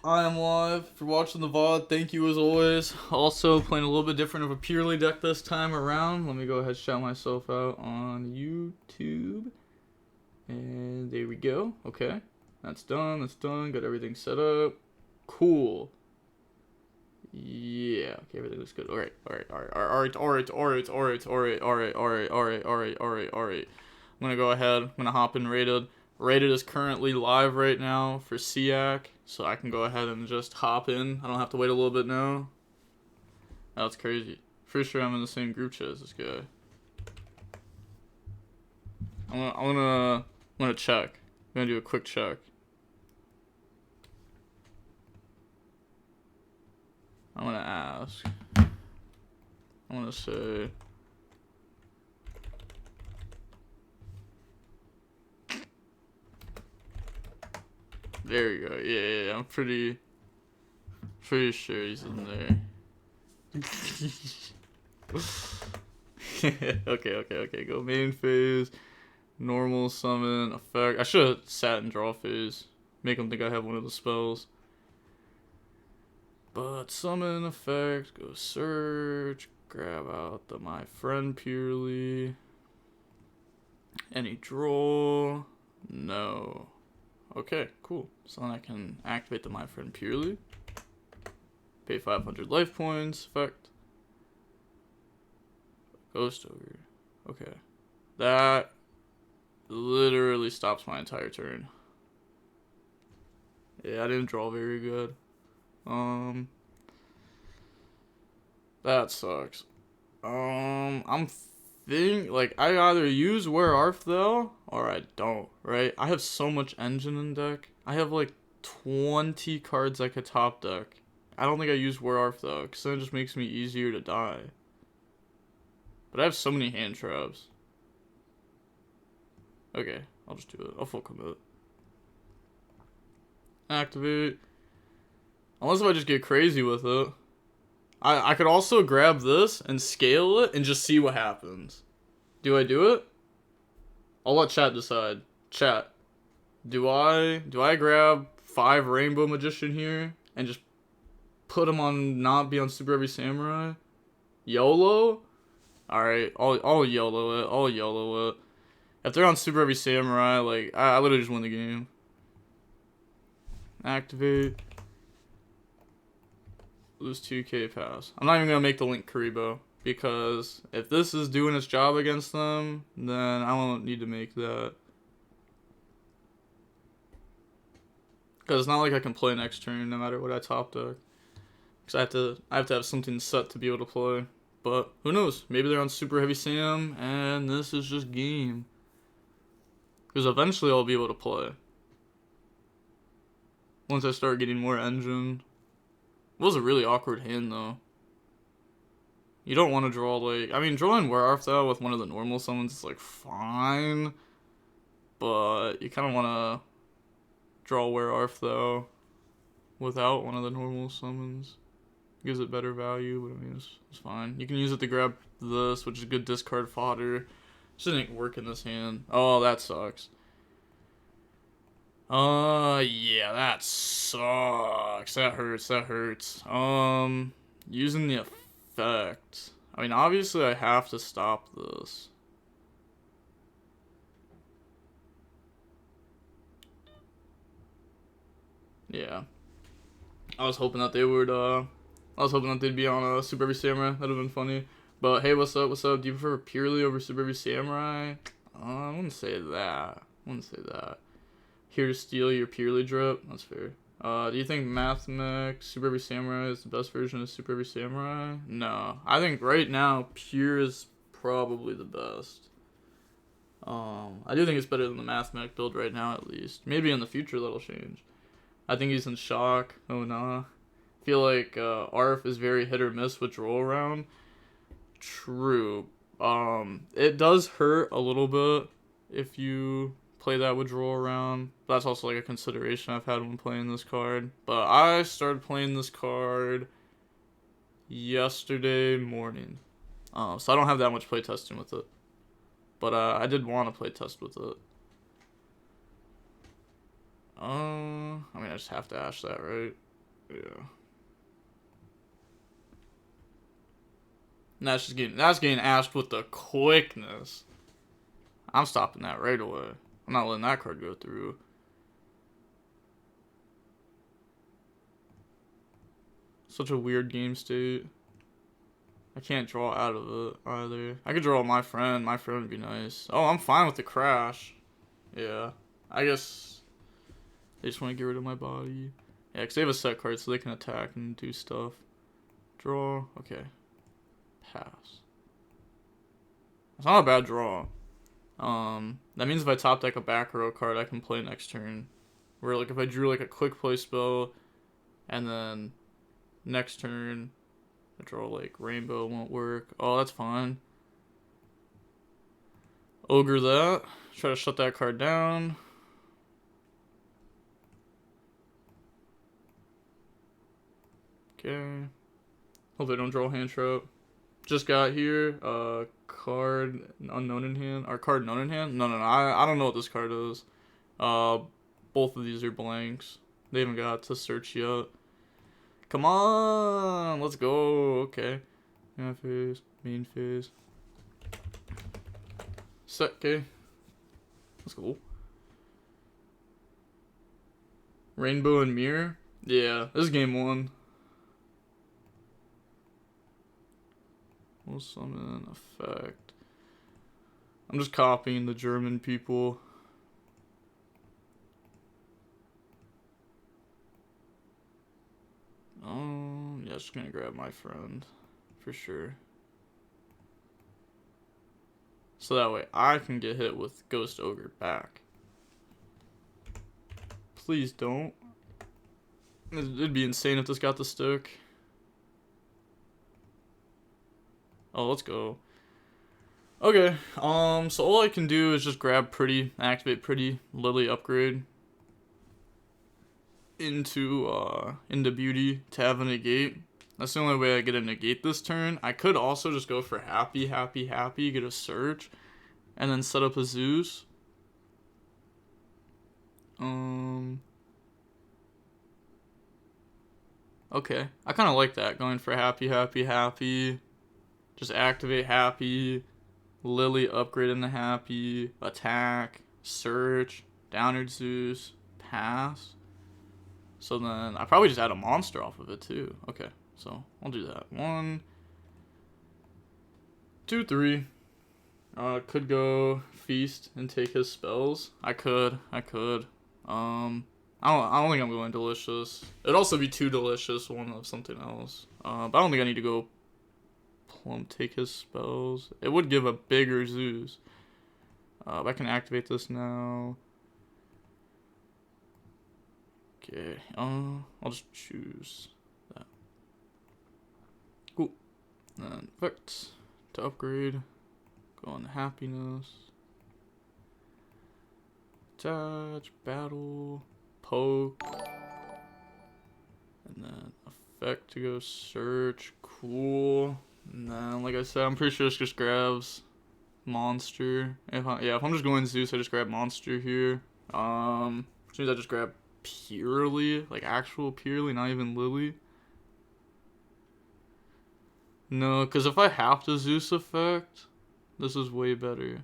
I am live. For watching the VOD, thank you as always. Also, playing a little bit different of a Purrely deck this time around. Let me go ahead and shout myself out on YouTube. And there we go. Okay. That's done. That's done. Got everything set up. Cool. Yeah. Okay, everything looks good. Alright. I'm gonna go ahead. I'm gonna hop in rated. Rated is currently live right now for SEAC, so I can go ahead and just hop in. I don't have to wait a little bit now. That's crazy. For sure I'm in the same group chat as this guy. I'm gonna check. I'm gonna do a quick check. I'm gonna ask. I'm gonna say. There we go. Yeah. I'm pretty sure he's in there. Okay. Go main phase. Normal summon effect. I should have sat in draw phase. Make him think I have one of the spells. But summon effect. Go search. Grab out the my friend Purrely. Any draw? No. Okay, cool. So then I can activate the my friend Purrely. Pay 500 life points. Effect. Ghost Ogre. Okay. That literally stops my entire turn. Yeah, I didn't draw very good. That sucks. I'm think like I either use Where Art Thou or I don't, right? I have so much engine in deck. I have like 20 cards I could top deck. I don't think I use Where Art Thou because then it just makes me easier to die. But I have so many hand traps. Okay, I'll just do it. I'll full commit. Activate. Unless if I just get crazy with it. I could also grab this and scale it and just see what happens. Do I do it? I'll let chat decide. Chat. Do I grab 5 Rainbow Magician here and just put them on not be on Super Heavy Samurai? YOLO? Alright, I'll YOLO it. I'll YOLO it. If they're on Super Heavy Samurai, like, I literally just win the game. Activate. Lose 2k pass. I'm not even going to make the Link Karibo. Because if this is doing its job against them, then I don't need to make that. Because it's not like I can play next turn no matter what I top deck. Because I have to have something set to be able to play. But who knows? Maybe they're on Super Heavy Sam and this is just game. Because eventually I'll be able to play. Once I start getting more engine. It was a really awkward hand though. You don't want to draw like... I mean, drawing Where Art Thou with one of the normal summons is like fine. But you kind of want to draw Where Art Thou without one of the normal summons. Gives it better value, but I mean, it's fine. You can use it to grab this, which is good discard fodder. Just didn't work in this hand. Oh, that sucks. Yeah, that sucks. That hurts. Using the effect. I mean, obviously I have to stop this. Yeah. I was hoping that they would, I was hoping that they'd be on a Super Heavy Samurai. That'd have been funny. But hey, what's up? Do you prefer Purrely over Super Heavy Samurai? I wouldn't say that. Here to steal your Purrely drip? That's fair. Do you think Mathmech Super Heavy Samurai is the best version of Super Heavy Samurai? No. I think right now, Pure is probably the best. I do think it's better than the Mathmech build right now, at least. Maybe in the future that'll change. I think he's in shock. Oh, nah. I feel like ARF is very hit or miss with draw around. True. It does hurt a little bit if you play that withdrawal around. That's also like a consideration I've had when playing this card. But I started playing this card yesterday morning. So I don't have that much playtesting with it. But I did want to playtest with it. I mean, I just have to ash that, right? Yeah. And that's getting asked with the quickness. I'm stopping that right away. I'm not letting that card go through. Such a weird game state. I can't draw out of it either. I could draw my friend. My friend would be nice. Oh, I'm fine with the crash. Yeah. I guess they just want to get rid of my body. Yeah, because they have a set card so they can attack and do stuff. Draw. Okay. Pass. It's not a bad draw. That means if I top deck a back row card, I can play next turn. Where, like, if I drew, like, a quick play spell, and then next turn, I draw, like, rainbow won't work. Oh, that's fine. Ogre that. Try to shut that card down. Okay. Hope they don't draw hand trap. Just got here. Card unknown in hand. Or card known in hand? No. I don't know what this card is. Both of these are blanks. They haven't got to search yet. Come on, let's go. Okay. Yeah, phase, main phase. Set, okay. That's cool. Rainbow and mirror? Yeah, this is game 1. We'll summon effect. I'm just copying the German people. Yeah, just gonna grab my friend. For sure. So that way I can get hit with Ghost Ogre back. Please don't. It'd be insane if this got the stick. Oh, let's go. Okay, so all I can do is just grab Pretty, activate Pretty, Lily upgrade into Beauty to have a negate. That's the only way I get a negate this turn. I could also just go for Happy, get a search, and then set up a Zeus. Okay, I kind of like that, going for Happy. Just activate Happy, Lily upgrade into Happy, attack, search, downward Zeus, pass. So then I probably just add a monster off of it too. Okay, so I'll do that. 1, 2, 3. Could go feast and take his spells. I could. I don't think I'm going delicious. It'd also be too delicious, one of something else. But I don't think I need to go plump take his spells. It would give a bigger Zeus. I can activate this now. Okay, I'll just choose that. Cool. And effect to upgrade. Go on to happiness. Attach, battle, poke. And then effect to go search. Cool. And then, like I said, I'm pretty sure this just grabs monster. If I'm just going Zeus, I just grab monster here. Which means I just grab Purrely, like actual Purrely, not even Lily. No, because if I have to Zeus effect, this is way better.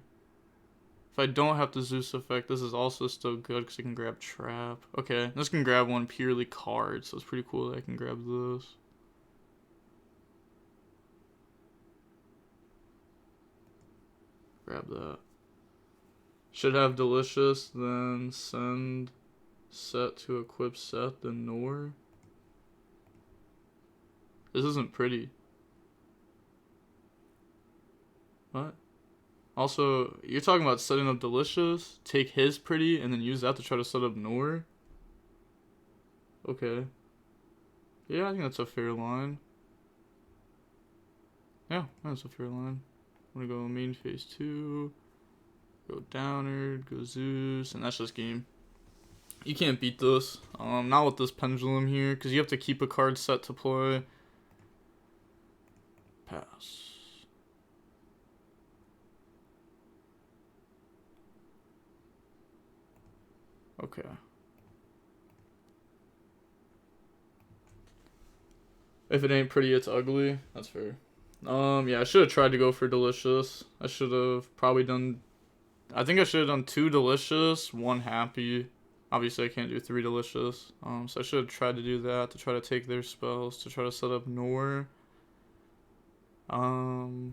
If I don't have to Zeus effect, this is also still good because I can grab trap. Okay, this can grab one Purrely card, so it's pretty cool that I can grab this. Grab that. Should have delicious, then send set to equip set, then Nor. This isn't pretty. What? Also, you're talking about setting up delicious, take his pretty, and then use that to try to set up Nor? Okay. Yeah, I think that's a fair line. Yeah, that's a fair line. I'm gonna go main phase 2, go downward, go Zeus, and that's just game. You can't beat this. Not with this pendulum here, because you have to keep a card set to play. Pass. Okay. If it ain't pretty, it's ugly. That's fair. Yeah, I should have tried to go for delicious. I should have probably done. I think I should have done 2 delicious, 1 happy. Obviously, I can't do 3 delicious. So I should have tried to do that to try to take their spells to try to set up Nor. But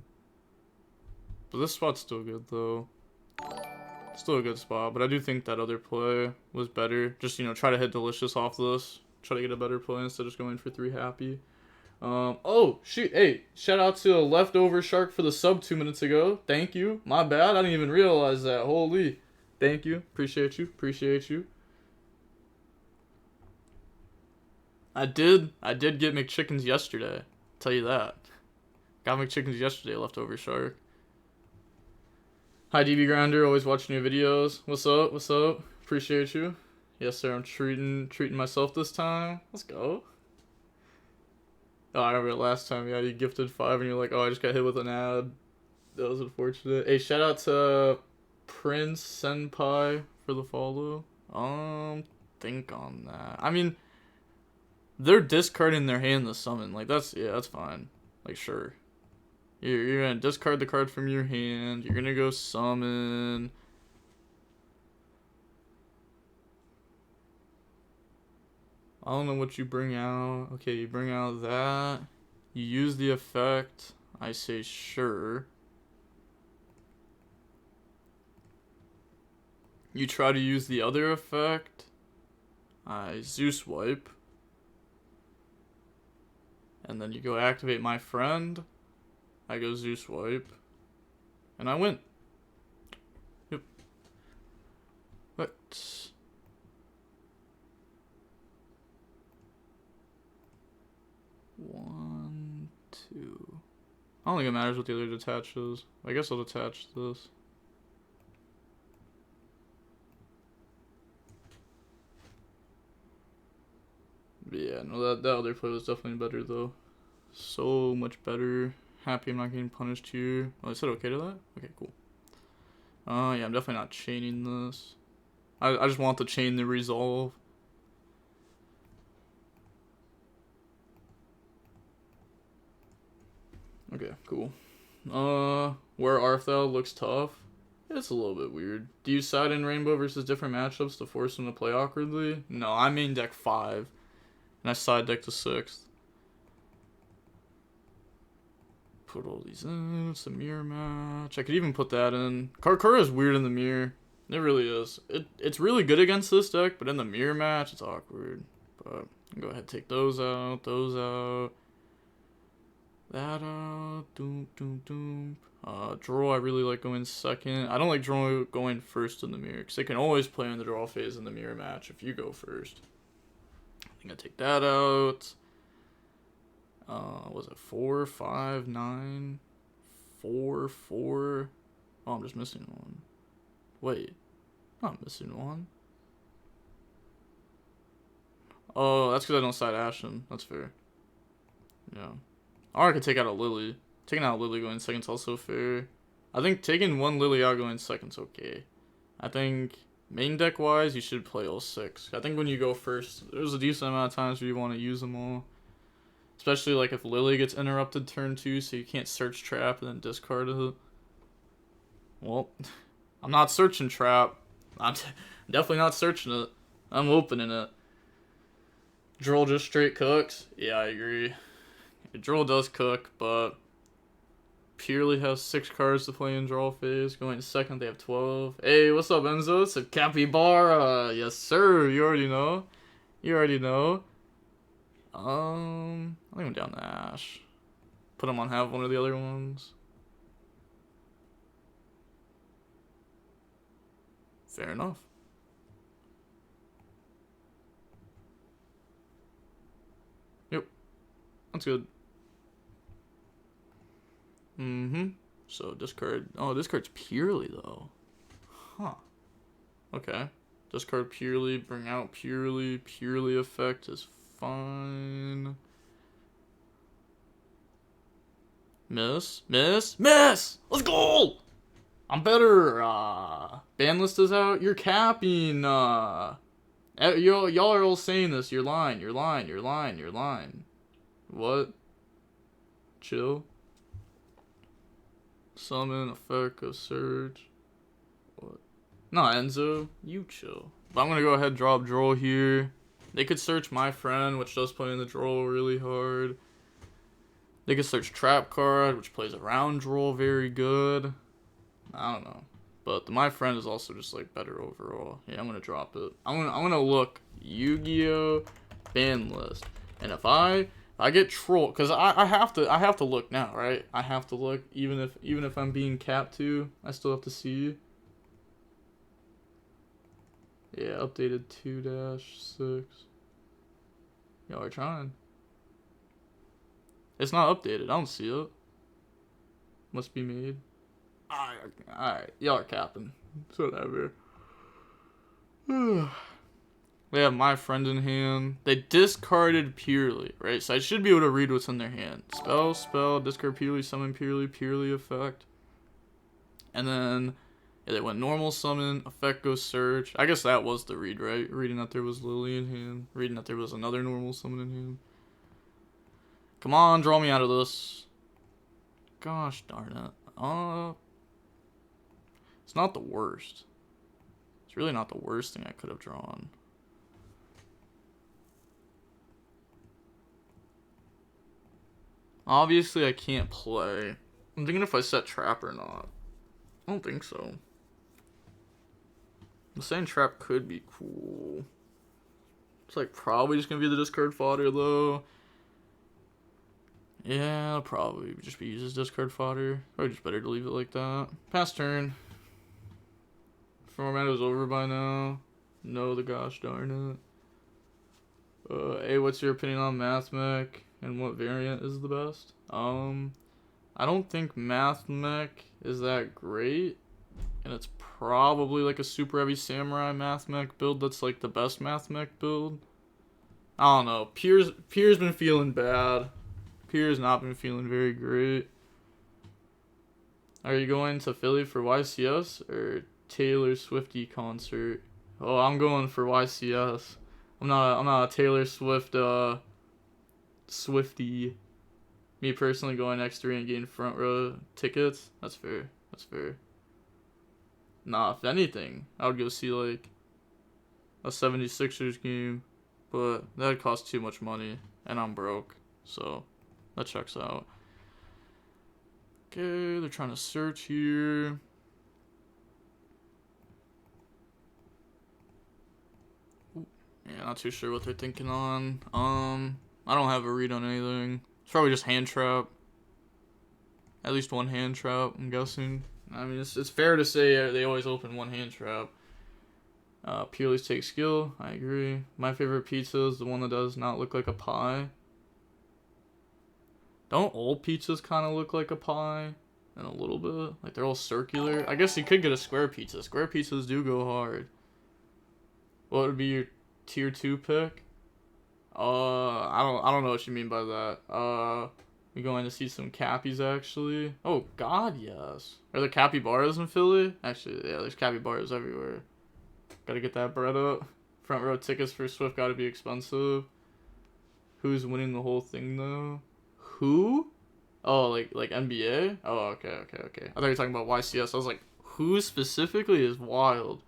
this spot's still good though. Still a good spot, but I do think that other play was better. Just, you know, try to hit delicious off this. Try to get a better play instead of just going for 3 happy. Oh, shoot. Hey, shout out to a leftover shark for the sub 2 minutes ago. Thank you. My bad. I didn't even realize that. Holy. Thank you. Appreciate you. Appreciate you. I did get McChickens yesterday. Tell you that. Got McChickens yesterday, leftover shark. Hi, DB Grinder. Always watching your videos. What's up? What's up? Appreciate you. Yes, sir. I'm treating myself this time. Let's go. Oh, I remember last time. Yeah, you gifted 5 and you're like, oh, I just got hit with an ad. That was unfortunate. Hey, shout out to Prince Senpai for the follow. Think on that. I mean, they're discarding their hand to summon. Like, that's fine. Like, sure. You're gonna discard the card from your hand. You're gonna go summon. I don't know what you bring out. Okay, you bring out that. You use the effect. I say sure. You try to use the other effect. I Zeus wipe. And then you go activate my friend. I go Zeus wipe. And I win. Yep. But 1, 2. I don't think it matters what the other detach is. I guess I'll detach this. But yeah, no, that other play was definitely better though. So much better. Happy I'm not getting punished here. Oh, I said okay to that? Okay, cool. Yeah, I'm definitely not chaining this. I just want to chain the resolve. Okay, cool. Where art thou looks tough. It's a little bit weird. Do you side in Rainbow versus different matchups to force them to play awkwardly? No, I main deck 5. And I side deck to 6th. Put all these in. It's a mirror match. I could even put that in. Karkura is weird in the mirror. It really is. It's really good against this deck, but in the mirror match, it's awkward. But go ahead, take those out. Those out. That out. Doom, doom, doom. Draw, I really like going second. I don't like draw going first in the mirror, because they can always play in the draw phase in the mirror match if you go first. I think I take that out. Was it 4, 5, 9, 4, 4? Oh, I'm just missing one. Wait, I'm not missing one. Oh, that's because I don't side Ashen. That's fair. Yeah. Or I could take out a Lily. Taking out a Lily going second's also fair. I think taking 1 Lily out going second's okay. I think main deck wise, you should play all 6. I think when you go first, there's a decent amount of times where you want to use them all. Especially like if Lily gets interrupted turn 2, so you can't search trap and then discard it. Well, I'm not searching trap. I'm definitely not searching it. I'm opening it. Droll just straight cooks. Yeah, I agree. Droll does cook, but Purrely has 6 cards to play in draw phase. Going second, they have 12. Hey, what's up, Enzo? It's a Capybara. Yes, sir. You already know. You already know. I think I'm down to Ash. Put him on half one of the other ones. Fair enough. Yep. That's good. So discard. Oh, discard's Purrely though. Huh. Okay. Discard Purrely. Bring out Purrely. Purrely effect is fine. Miss. Let's go! I'm better. Ban list is out. You're capping. Y'all are all saying this. You're lying. What? Chill. Summon, effect, go search. What? No, Enzo, you chill. But I'm gonna go ahead and drop Droll here. They could search my friend, which does play in the Droll really hard. They could search Trap Card, which plays around Droll very good. I don't know. But my friend is also just like better overall. Yeah, I'm gonna drop it. I'm gonna look YuGiOh ban list. And if I get trolled, cause I have to look now, right? I have to look even if I'm being capped to, I still have to see. Yeah, updated 2-6. Y'all are trying. It's not updated. I don't see it. Must be made. Alright. Y'all are capping. It's whatever. They have my friend in hand. They discarded Purrely, right? So I should be able to read what's in their hand. Spell, discard Purrely, summon Purrely effect. And then yeah, they went normal summon, effect goes search. I guess that was the read, right? Reading that there was Lily in hand. Reading that there was another normal summon in hand. Come on, draw me out of this. Gosh darn it. It's not the worst. It's really not the worst thing I could have drawn. Obviously, I can't play. I'm thinking if I set trap or not. I don't think so. I'm saying trap could be cool. It's like probably just gonna be the discard fodder though. Yeah, I'll probably just be used as discard fodder. Probably just better to leave it like that. Pass turn. Format is over by now. No, the gosh darn it. Hey, what's your opinion on Mathmech and what variant is the best? I don't think Mathmech is that great, and it's probably like a super heavy samurai Mathmech build that's like the best Mathmech build. I don't know. Pierre's been feeling bad. Pierre's not been feeling very great. Are you going to Philly for YCS or Taylor Swiftie concert? Oh, I'm going for YCS. I'm not a Taylor Swift Swiftie. Me personally going X3 and getting front row tickets. That's fair. That's fair. Nah, if anything, I would go see like a 76ers game, but that'd cost too much money, and I'm broke, so that checks out. Okay, they're trying to search here. Yeah, not too sure what they're thinking on. I don't have a read on anything. It's probably just hand trap. At least one hand trap, I'm guessing. I mean, it's fair to say they always open one hand trap. Purely's take skill, I agree. My favorite pizza is the one that does not look like a pie. Don't old pizzas kind of look like a pie? In a little bit. Like, they're all circular. I guess you could get a square pizza. Square pizzas do go hard. What would be your tier 2 pick? I don't know what you mean by that. We're going to see some cappies, actually. Oh, God, yes. Are there capybaras in Philly? Actually, yeah, there's capybaras everywhere. Gotta get that bread up. Front row tickets for Swift gotta be expensive. Who's winning the whole thing, though? Who? Oh, like NBA? Oh, okay. I thought you were talking about YCS. I was like, who specifically is wild?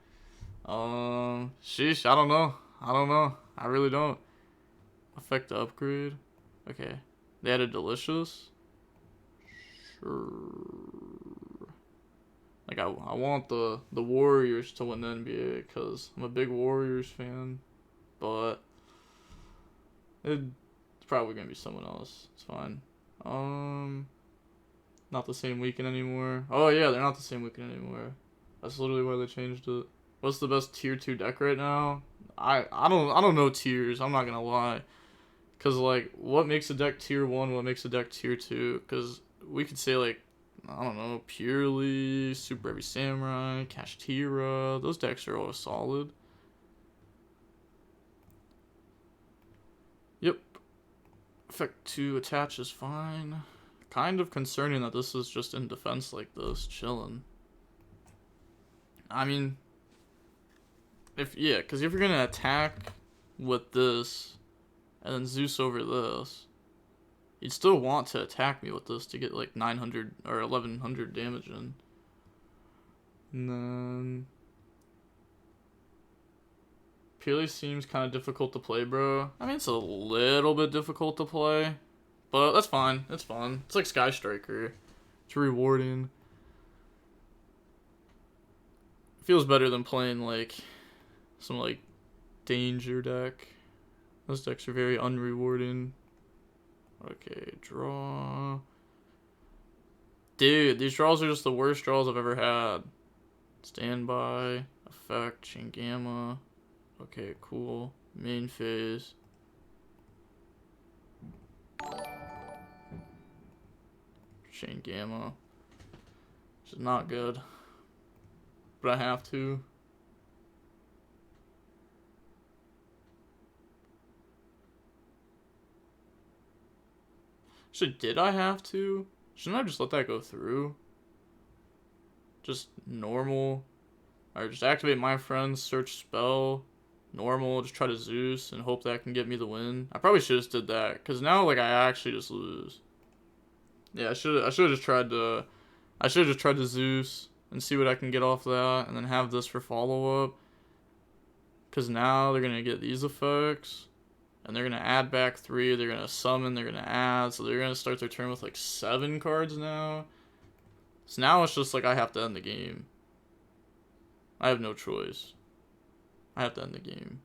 Sheesh, I don't know. I really don't. Effect upgrade. Okay. They added delicious. Sure. Like, I want the Warriors to win the NBA because I'm a big Warriors fan. But it's probably going to be someone else. It's fine. Not the same weekend anymore. Oh, yeah, they're not the same weekend anymore. That's literally why they changed it. What's the best tier 2 deck right now? I don't know tiers. I'm not going to lie. Because, like, what makes a deck tier 1? What makes a deck tier 2? Because we could say, like, I don't know, Purrely, Super Heavy Samurai, Kashtira. Those decks are always solid. Yep. Effect 2 attach is fine. Kind of concerning that this is just in defense like this, chilling. I mean, because if you're going to attack with this, and then Zeus over this, You'd still want to attack me with this to get like 900 or 1100 damage in. And then Purrely seems kind of difficult to play, bro. I mean, it's a little bit difficult to play, but that's fine. It's fun. It's like Sky Striker. It's rewarding. Feels better than playing like some like danger deck. Those decks are very unrewarding. Okay, draw. Dude, these draws are just the worst draws I've ever had. Standby, effect, chain gamma. Okay, cool. Main phase. Chain gamma. Which is not good. But I have to. So did I have to? Shouldn't I just let that go through? Just normal. Or just activate my friends, search spell. Normal, just try to Zeus and hope that can get me the win. I probably should have just did that. Because now like I actually just lose. Yeah, I should have just tried to Zeus and see what I can get off that and then have this for follow up. Because now they're gonna get these effects. And they're going to add back 3, they're going to summon, they're going to add, so they're going to start their turn with like 7 cards now. So now it's just like I have to end the game. I have no choice. I have to end the game.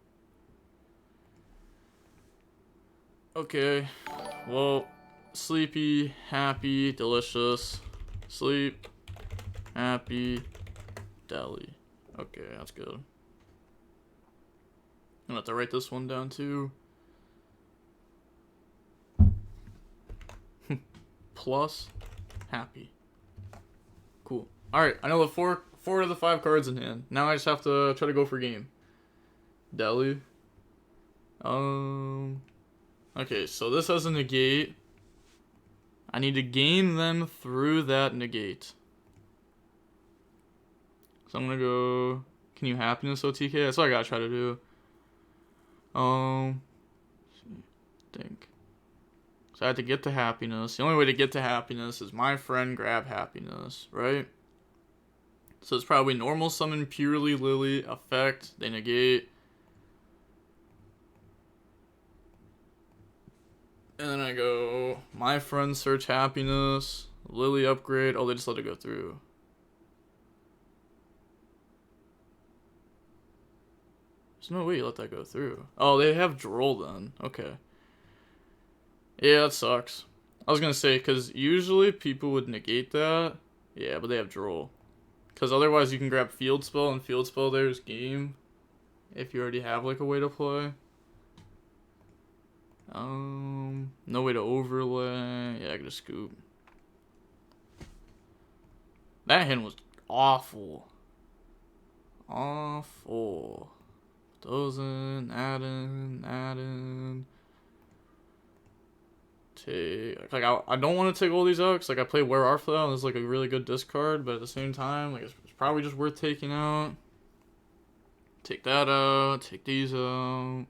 Okay, well, sleepy, happy, delicious, sleep, happy, deli. Okay, that's good. I'm gonna have to write this one down too. Plus, happy. Cool. Alright, I know the four of the 5 cards in hand. Now I just have to try to go for game. Deli. Okay, so this has a negate. I need to gain them through that negate. So I'm gonna go... Can you happiness OTK? That's what I gotta try to do. Think. So I have to get to happiness. The only way to get to happiness is my friend grab happiness, right? So it's probably normal summon Purrely Lily, effect, they negate. And then I go, my friend search happiness, Lily upgrade. Oh, they just let it go through. There's no way you let that go through. Oh, they have Droll then. Okay. Yeah, that sucks. I was gonna say, because usually people would negate that. Yeah, but they have Droll. Because otherwise you can grab Field Spell, and Field Spell there's game. If you already have, like, a way to play. No way to overlay. Yeah, I could just scoop. That hand was awful. Awful. Those in, add in. Take, like, I don't want to take all these out because, like, I play Where Arthur, and it's like a really good discard, but at the same time, like, it's probably just worth taking out. Take that out, take these out.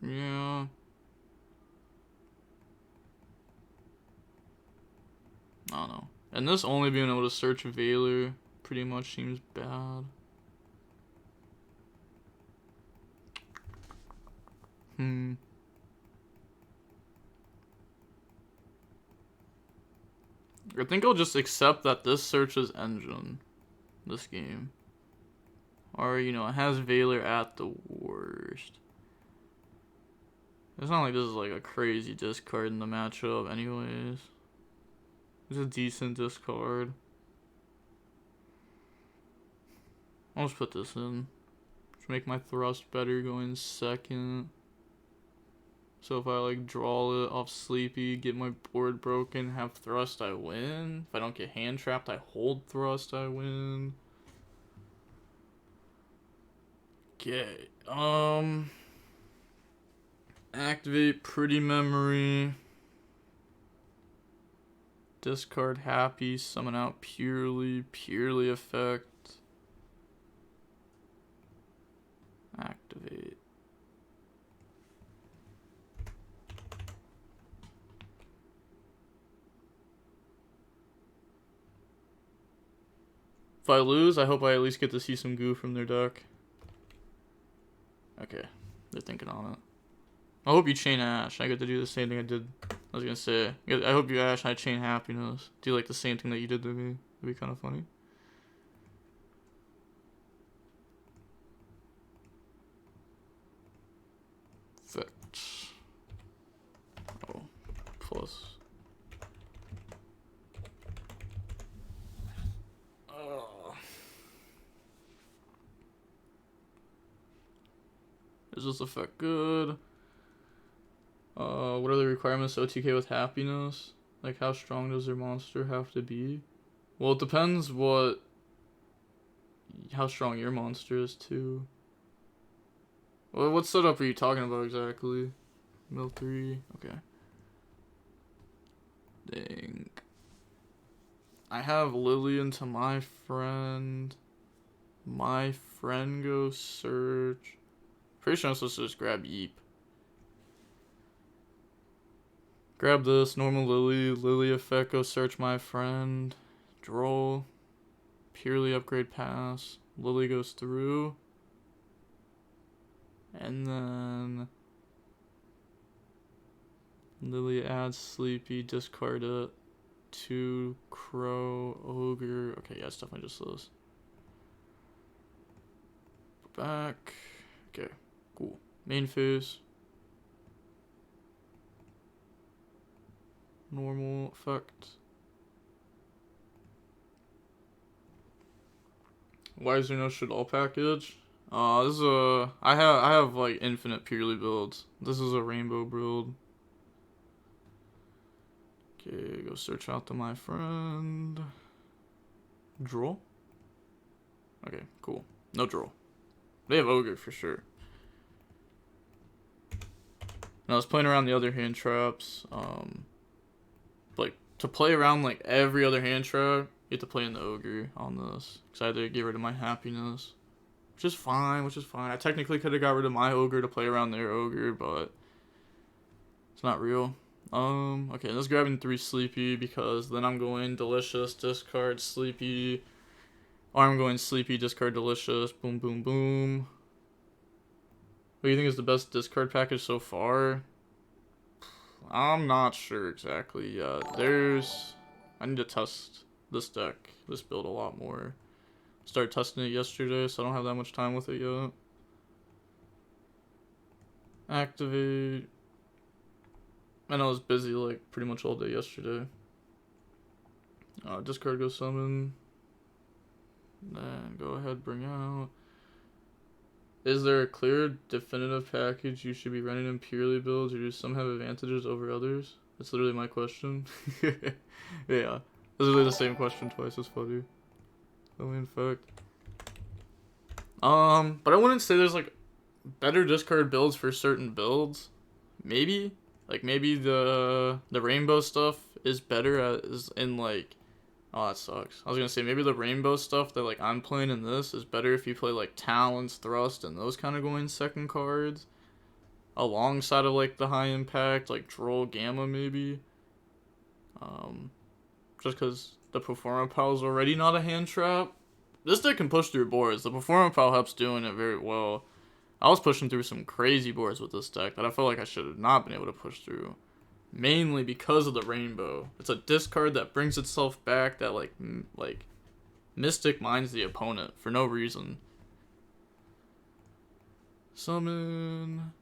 Yeah. I don't know. And this only being able to search Valor pretty much seems bad. I think I'll just accept that this searches engine. This game. Or, you know, it has Valor at the worst. It's not like this is like a crazy discard in the matchup anyways. It's a decent discard. I'll just put this in. Just make my thrust better going second. So if I like draw it off sleepy, get my board broken, have thrust, I win. If I don't get hand trapped, I hold thrust, I win. Okay. Activate pretty memory. Discard happy, summon out Purrely effect. Activate. If I lose, I hope I at least get to see some goo from their deck. Okay, they're thinking on it. I hope you chain Ash. I get to do the same thing I did. I was gonna say, I hope you Ash and I chain Happiness. Do like the same thing that you did to me. It'd be kind of funny. Effect. Oh, plus. Oh. Is this effect good? What are the requirements to OTK with Happiness? Like, how strong does their monster have to be? Well, it depends how strong your monster is, too. Well, what setup are you talking about exactly? Mill 3, okay. Dang. I have Lillian to my friend. My friend goes search. Pretty sure I'm supposed to just grab Yeep. Grab this, normal Lily effect, go search my friend. Droll. Purely upgrade pass. Lily goes through. And then Lily adds Sleepy, discard it. 2 Crow, Ogre. Okay, yeah, it's definitely just this. Back. Okay, cool. Main phase. Normal effect. Why is there no shit all package? This is a I have like infinite purely builds. This is a rainbow build. Okay, go search out to my friend. Draw? Okay, cool. No draw. They have Ogre for sure. And I was playing around the other hand traps. Like, to play around like every other hand trap, you have to play in the Ogre on this. Because I had to get rid of my Happiness. Which is fine. I technically could have got rid of my Ogre to play around their Ogre, but it's not real. Okay, let's grab in 3 Sleepy because then I'm going Delicious, discard Sleepy. Or I'm going Sleepy, discard Delicious, boom, boom, boom. What do you think is the best discard package so far? I'm not sure exactly yet. I need to test this deck, this build a lot more. Started testing it yesterday, so I don't have that much time with it yet. Activate. And I was busy like pretty much all day yesterday. Discard, go summon. Then go ahead, bring out. Is there a clear, definitive package you should be running in purely builds, or do some have advantages over others? That's literally my question. Yeah, it's literally the same question twice. It's funny. In fact. But I wouldn't say there's like better discard builds for certain builds. Maybe. Like, maybe the rainbow stuff is better as in, like... Oh, that sucks. I was gonna say, maybe the rainbow stuff that, like, I'm playing in this is better if you play, like, Talons, Thrust, and those kind of going second cards. Alongside of, like, the high impact, like, Droll, Gamma, maybe. Just because the Performer Pal is already not a hand trap. This deck can push through boards. The Performer Pal helps doing it very well. I was pushing through some crazy boards with this deck that I felt like I should have not been able to push through. Mainly because of the rainbow. It's a discard that brings itself back that like Mystic Minds the opponent for no reason. Summon.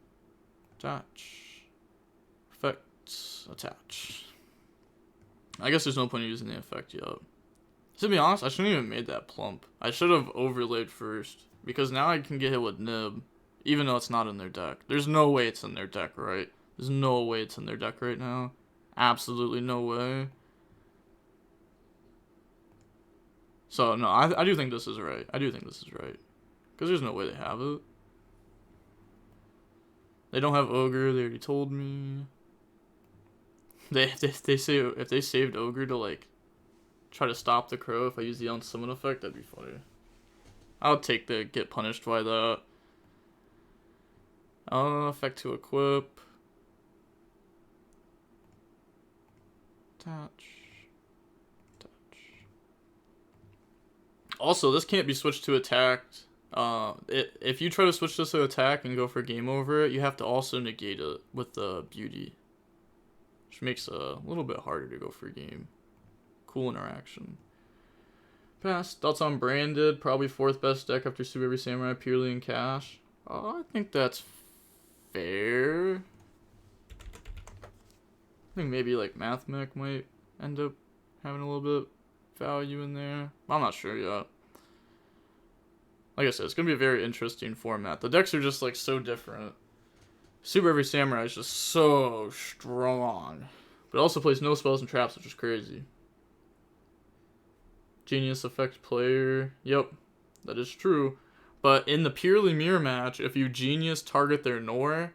Attach. Effects. Attach. I guess there's no point in using the effect yet. To be honest, I shouldn't even made that plump. I should have overlaid first. Because now I can get hit with Nib. Even though it's not in their deck. There's no way it's in their deck, right? There's no way it's in their deck right now. Absolutely no way. So, no, I do think this is right. Because there's no way they have it. They don't have Ogre. They already told me. They say if they saved Ogre to, like, try to stop the Crow if I use the Unsummon effect, that'd be funny. I would take the get punished by that. Effect to equip. Attach. Also, this can't be switched to attacked. If you try to switch this to attack and go for game over it, you have to also negate it with the beauty, which makes it a little bit harder to go for game. Cool interaction. Pass. Thoughts on Branded? Probably 4th best deck after Super Heavy Samurai, Purrely, and Cash. I think that's fair. I think maybe like Mathmech might end up having a little bit of value in there. I'm not sure yet. Like I said, it's going to be a very interesting format. The decks are just like so different. Super Heavy Samurai is just so strong. But it also plays no spells and traps, which is crazy. Genius affect player. Yep, that is true. But in the Purrely mirror match, if you Genius target their Nor,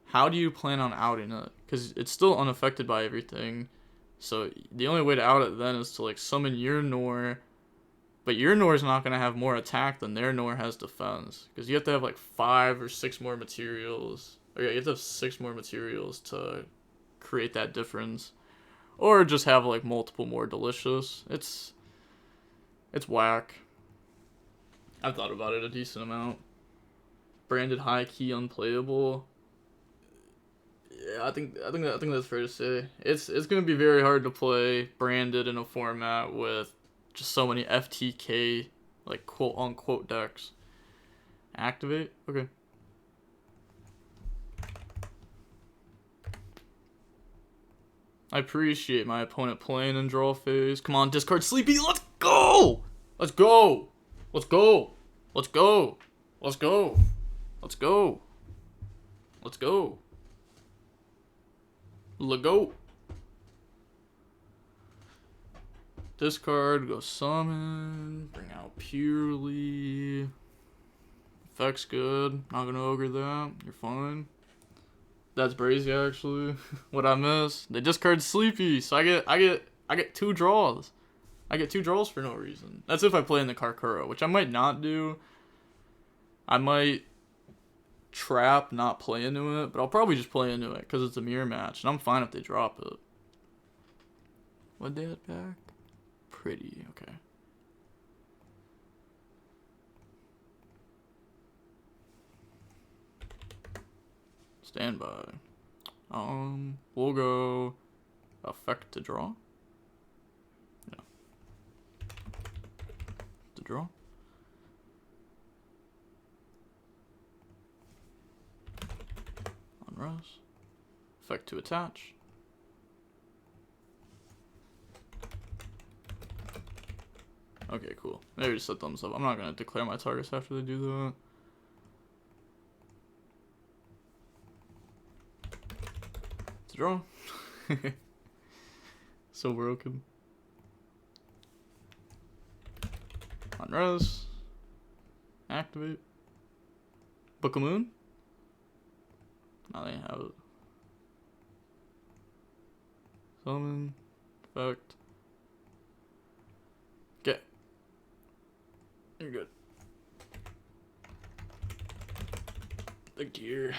how do you plan on outing it? Because it's still unaffected by everything. So the only way to out it then is to like summon your Nor. But your Nor is not going to have more attack than their Nor has defense. Because you have to have like 5 or 6 more materials. Or yeah, you have to have 6 more materials to create that difference. Or just have like multiple more delicious. It's whack. I've thought about it a decent amount. Branded high key unplayable. Yeah, I think that's fair to say. It's gonna be very hard to play Branded in a format with just so many FTK like quote unquote decks. Activate? Okay. I appreciate my opponent playing in draw phase. Come on, discard Sleepy. Let's go! Let's go! Let's go! Let's go! Let's go! Let's go! Let's go! Let's go! Discard, go summon, bring out Purrely. Effect's good. Not gonna ogre that. You're fine. That's brazy actually. What I miss? They discard Sleepy, so I get 2 draws. I get 2 draws for no reason. That's if I play in the Karkura, which I might not do. I might trap, not play into it, but I'll probably just play into it because it's a mirror match, and I'm fine if they drop it. What they had back? Pretty, okay. Stand by. We'll go effect to draw. No. To draw. Unrest. Effect to attach. Okay, cool. Maybe just a thumbs up. I'm not gonna declare my targets after they do that. To draw. So broken. Unrest. Activate. Book a Moon. Now they have it. Summon. Effect. Get. You're good. The gear.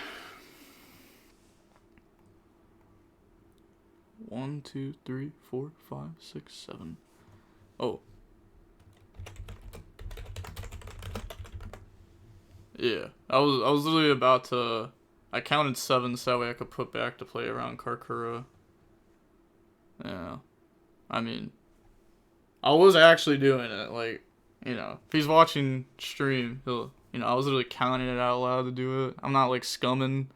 1, 2, 3, 4, 5, 6, 7. Oh. Yeah. I was literally about to. I counted 7 so that way I could put back to play around Karkura. Yeah. I mean, I was actually doing it. Like, you know, if he's watching stream, he'll, you know, I was literally counting it out loud to do it. I'm not like scumming.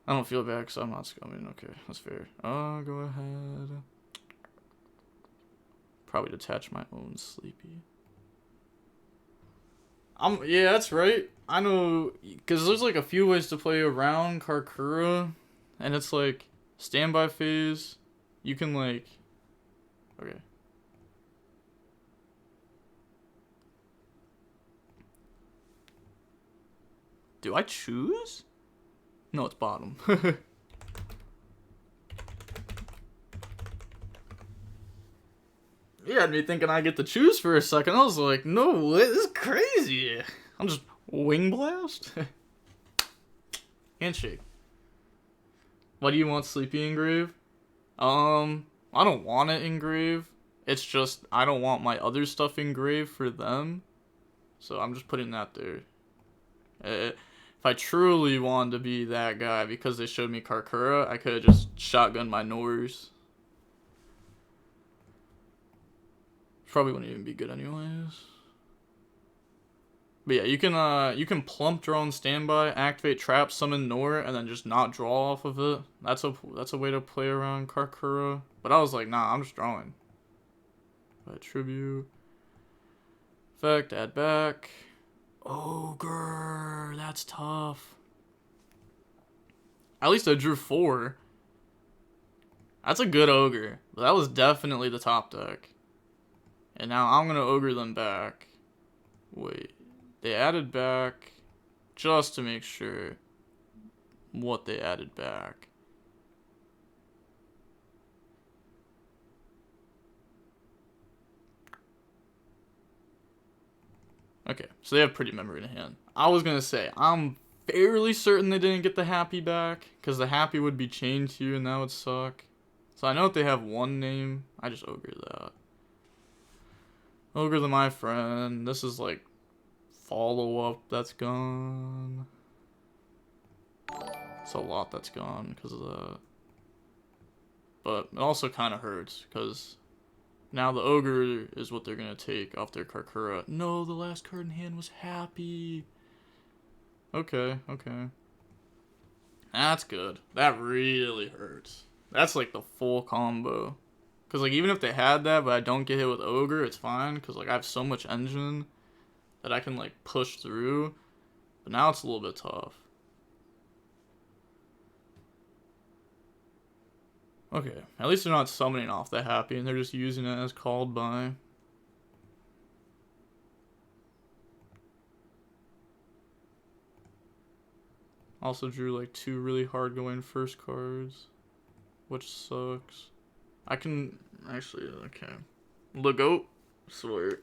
I don't feel bad because I'm not scumming. Okay, that's fair. Go ahead. Probably detach my own Sleepy. Yeah, that's right. I know, because there's like a few ways to play around Karkura, and it's like standby phase. You can like, okay. Do I choose? No, it's bottom. You had me thinking I get to choose for a second. I was like, no, this is crazy. I'm just wing blast. Handshake. Why do you want Sleepy engrave? I don't want it engrave. It's just, I don't want my other stuff engraved for them. So I'm just putting that there. If I truly wanted to be that guy because they showed me Karkura, I could have just shotgunned my Nors. Probably wouldn't even be good anyways. But yeah, you can plump drone standby, activate trap, summon Nor, and then just not draw off of it. That's a way to play around Karkura. But I was like, nah, I'm just drawing. Tribute. Effect, add back. Ogre, that's tough. At least I drew 4. That's a good ogre. But that was definitely the top deck. And now I'm gonna ogre them back. Wait. They added back just to make sure what they added back. Okay, so they have pretty memory to hand. I was gonna say, I'm fairly certain they didn't get the happy back, because the happy would be chained here and that would suck. So I know that they have one name. I just ogre that. Ogre the my friend. This is like follow-up that's gone. It's a lot that's gone because of that. But it also kind of hurts because now the ogre is what they're going to take off their Karkura. No, the last card in hand was happy. Okay, okay. That's good. That really hurts. That's like the full combo. Because like even if they had that but I don't get hit with ogre, it's fine. Because like I have so much engine that I can like push through. But now it's a little bit tough. Okay, at least they're not summoning off the happy and they're just using it as called by. Also drew like 2 really hard going first cards, which sucks. I can actually, okay. Legoat, swear.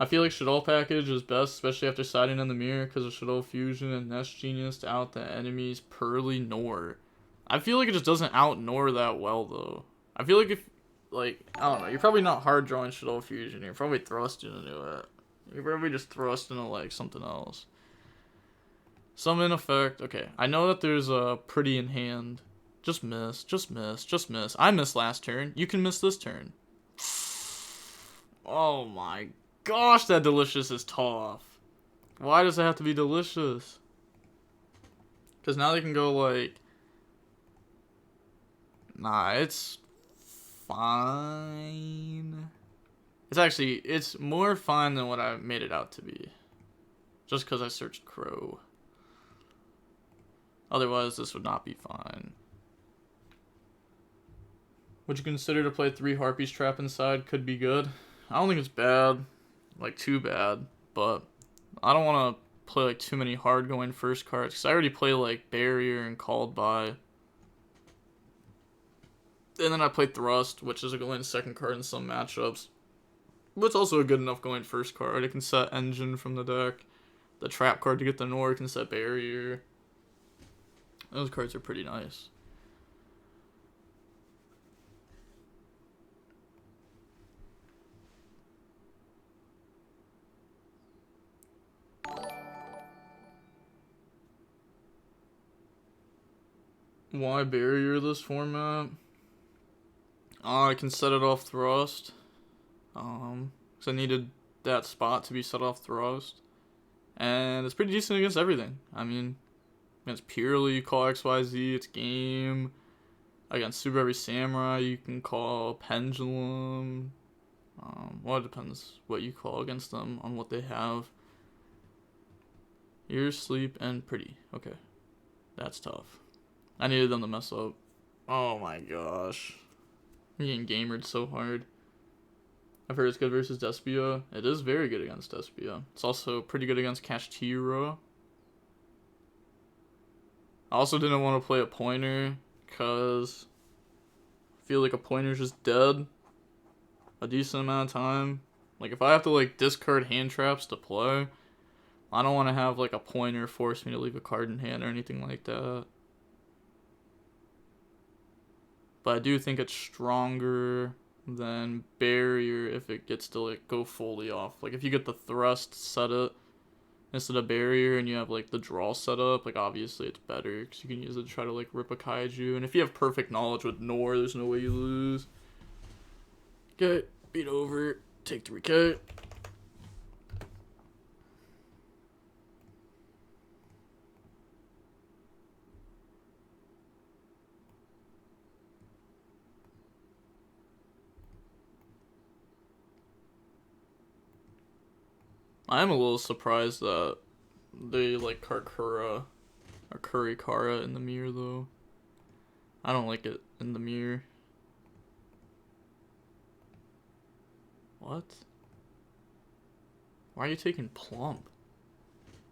I feel like Shadow package is best, especially after siding in the mirror, because of Shadow Fusion and Nest Genius to out the enemy's Purrely Nor. I feel like it just doesn't out Nor that well, though. I feel like if, like, I don't know, you're probably not hard drawing Shadow Fusion, you're probably thrusting into it. You're probably just thrusting into, like, something else. Summon effect, okay. I know that there's a pretty in hand. Just miss, just miss, just miss. I missed last turn. You can miss this turn. Oh my gosh, that delicious is tough. Why does it have to be delicious? Because now they can go like... Nah, it's fine. It's more fine than what I made it out to be. Just because I searched Crow. Otherwise, this would not be fine. Would you consider to play 3 Harpies Trap inside? Could be good. I don't think it's bad. Like, too bad. But I don't want to play, like, too many hard going first cards. Because I already play, like, Barrier and Called By. And then I play Thrust, which is a going second card in some matchups. But it's also a good enough going first card. It can set Engine from the deck. The Trap card to get the Nor can set Barrier. Those cards are pretty nice. Why Barrier this format? I can set it off Thrust. Because I needed that spot to be set off Thrust. And it's pretty decent against everything. I mean, against Purrely, you call XYZ, it's game. Against Super Heavy Samurai, you can call Pendulum. Well, it depends what you call against them on what they have. Ear, Sleep, and Pretty. Okay. That's tough. I needed them to mess up. Oh my gosh. I'm getting gamered so hard. I've heard it's good versus Despia. It is very good against Despia. It's also pretty good against Kashtira. I also didn't want to play a pointer because I feel like a pointer's just dead a decent amount of time. Like if I have to like discard hand traps to play, I don't want to have like a pointer force me to leave a card in hand or anything like that. but I do think it's stronger than barrier if it gets to like go fully off. Like if you get the thrust set it instead of barrier and you have like the draw set up, like obviously it's better because you can use it to try to like rip a kaiju. And if you have perfect knowledge with Nor, there's no way you lose. Okay, beat over, take 3k. I am a little surprised that they like Karkura or Kurikara in the mirror though. I don't like it in the mirror. What? Why are you taking Plump?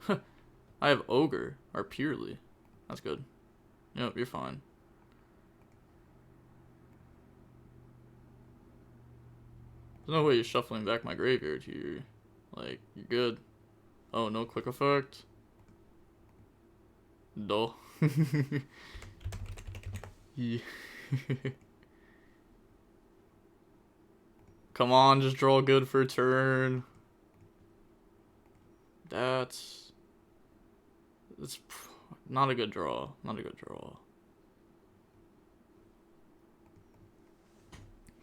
I have Ogre or Purrely. That's good. Yep, you're fine. There's no way you're shuffling back my graveyard here. Like, you're good. Oh, no quick effect? Dull. Yeah. Come on, just draw good for a turn. That's not a good draw. Not a good draw.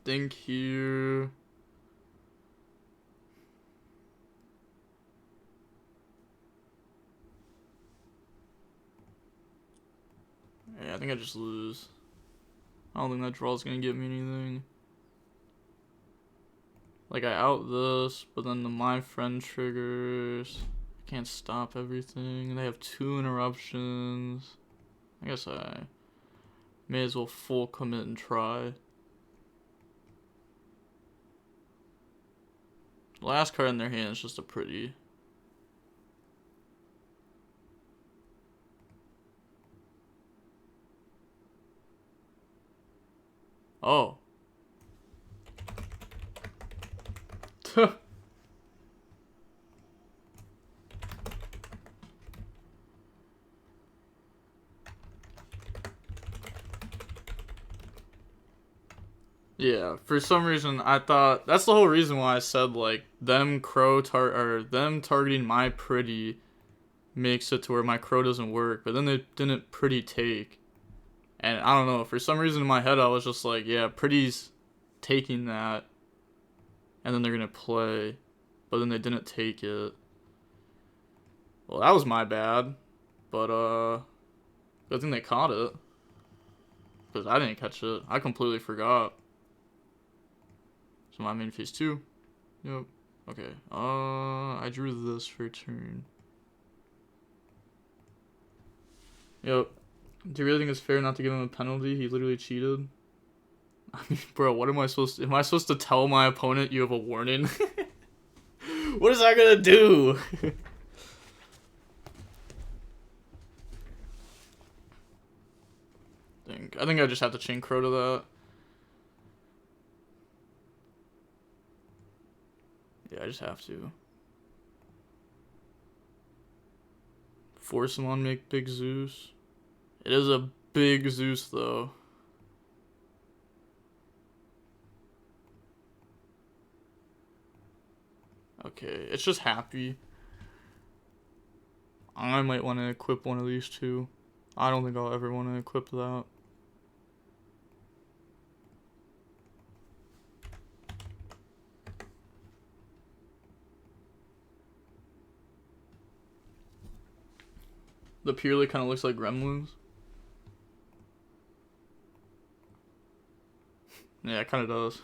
Think here. Yeah, I think I just lose. I don't think that draw's gonna get me anything. Like, I out this, but then the My Friend triggers. I can't stop everything. They have 2 interruptions. I guess I may as well full commit and try. The last card in their hand is just a pretty. Oh. Yeah, for some reason I thought that's the whole reason why I said like them targeting my pretty makes it to where my crow doesn't work, but then they didn't pretty take. And I don't know, for some reason in my head I was just like, yeah, pretty's taking that and then they're gonna play, but then they didn't take it. Well, that was my bad, but good thing they caught it, because I didn't catch it. I completely forgot. So my main phase 2. Yep. Okay. I drew this for a turn. Yep. Do you really think it's fair not to give him a penalty? He literally cheated. I mean, bro, what am I supposed to... Am I supposed to tell my opponent you have a warning? What is that gonna do? I think I just have to chain crow to that. Yeah, I just have to. Force him on make big Zeus. It is a big Zeus though. Okay, it's just happy. I might want to equip one of these two. I don't think I'll ever want to equip that. The Purrely kind of looks like Gremlins. Yeah, it kind of does.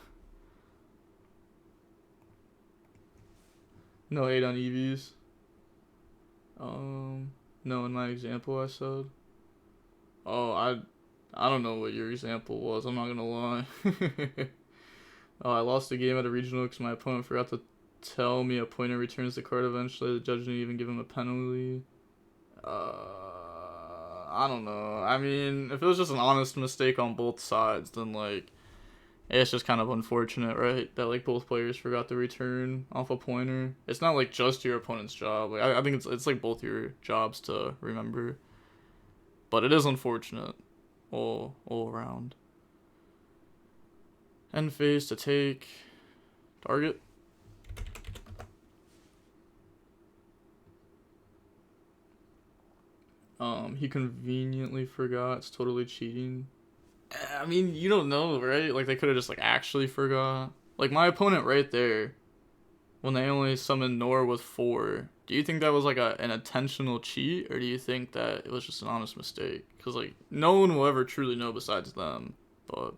No 8 on EVs. No, in my example I said. Oh, I don't know what your example was. I'm not gonna lie. Oh, I lost the game at a regional because my opponent forgot to tell me a pointer returns the card eventually. The judge didn't even give him a penalty. I don't know. I mean, if it was just an honest mistake on both sides, then like, it's just kind of unfortunate, right? That like both players forgot to return off a pointer. It's not like just your opponent's job. Like I think it's like both your jobs to remember. But it is unfortunate, all around. End phase to take target. He conveniently forgot. It's totally cheating. I mean, you don't know, right? Like, they could have just, like, actually forgot. Like, my opponent right there, when they only summoned Nor with 4, do you think that was, like, an intentional cheat? Or do you think that it was just an honest mistake? Because, like, no one will ever truly know besides them. But,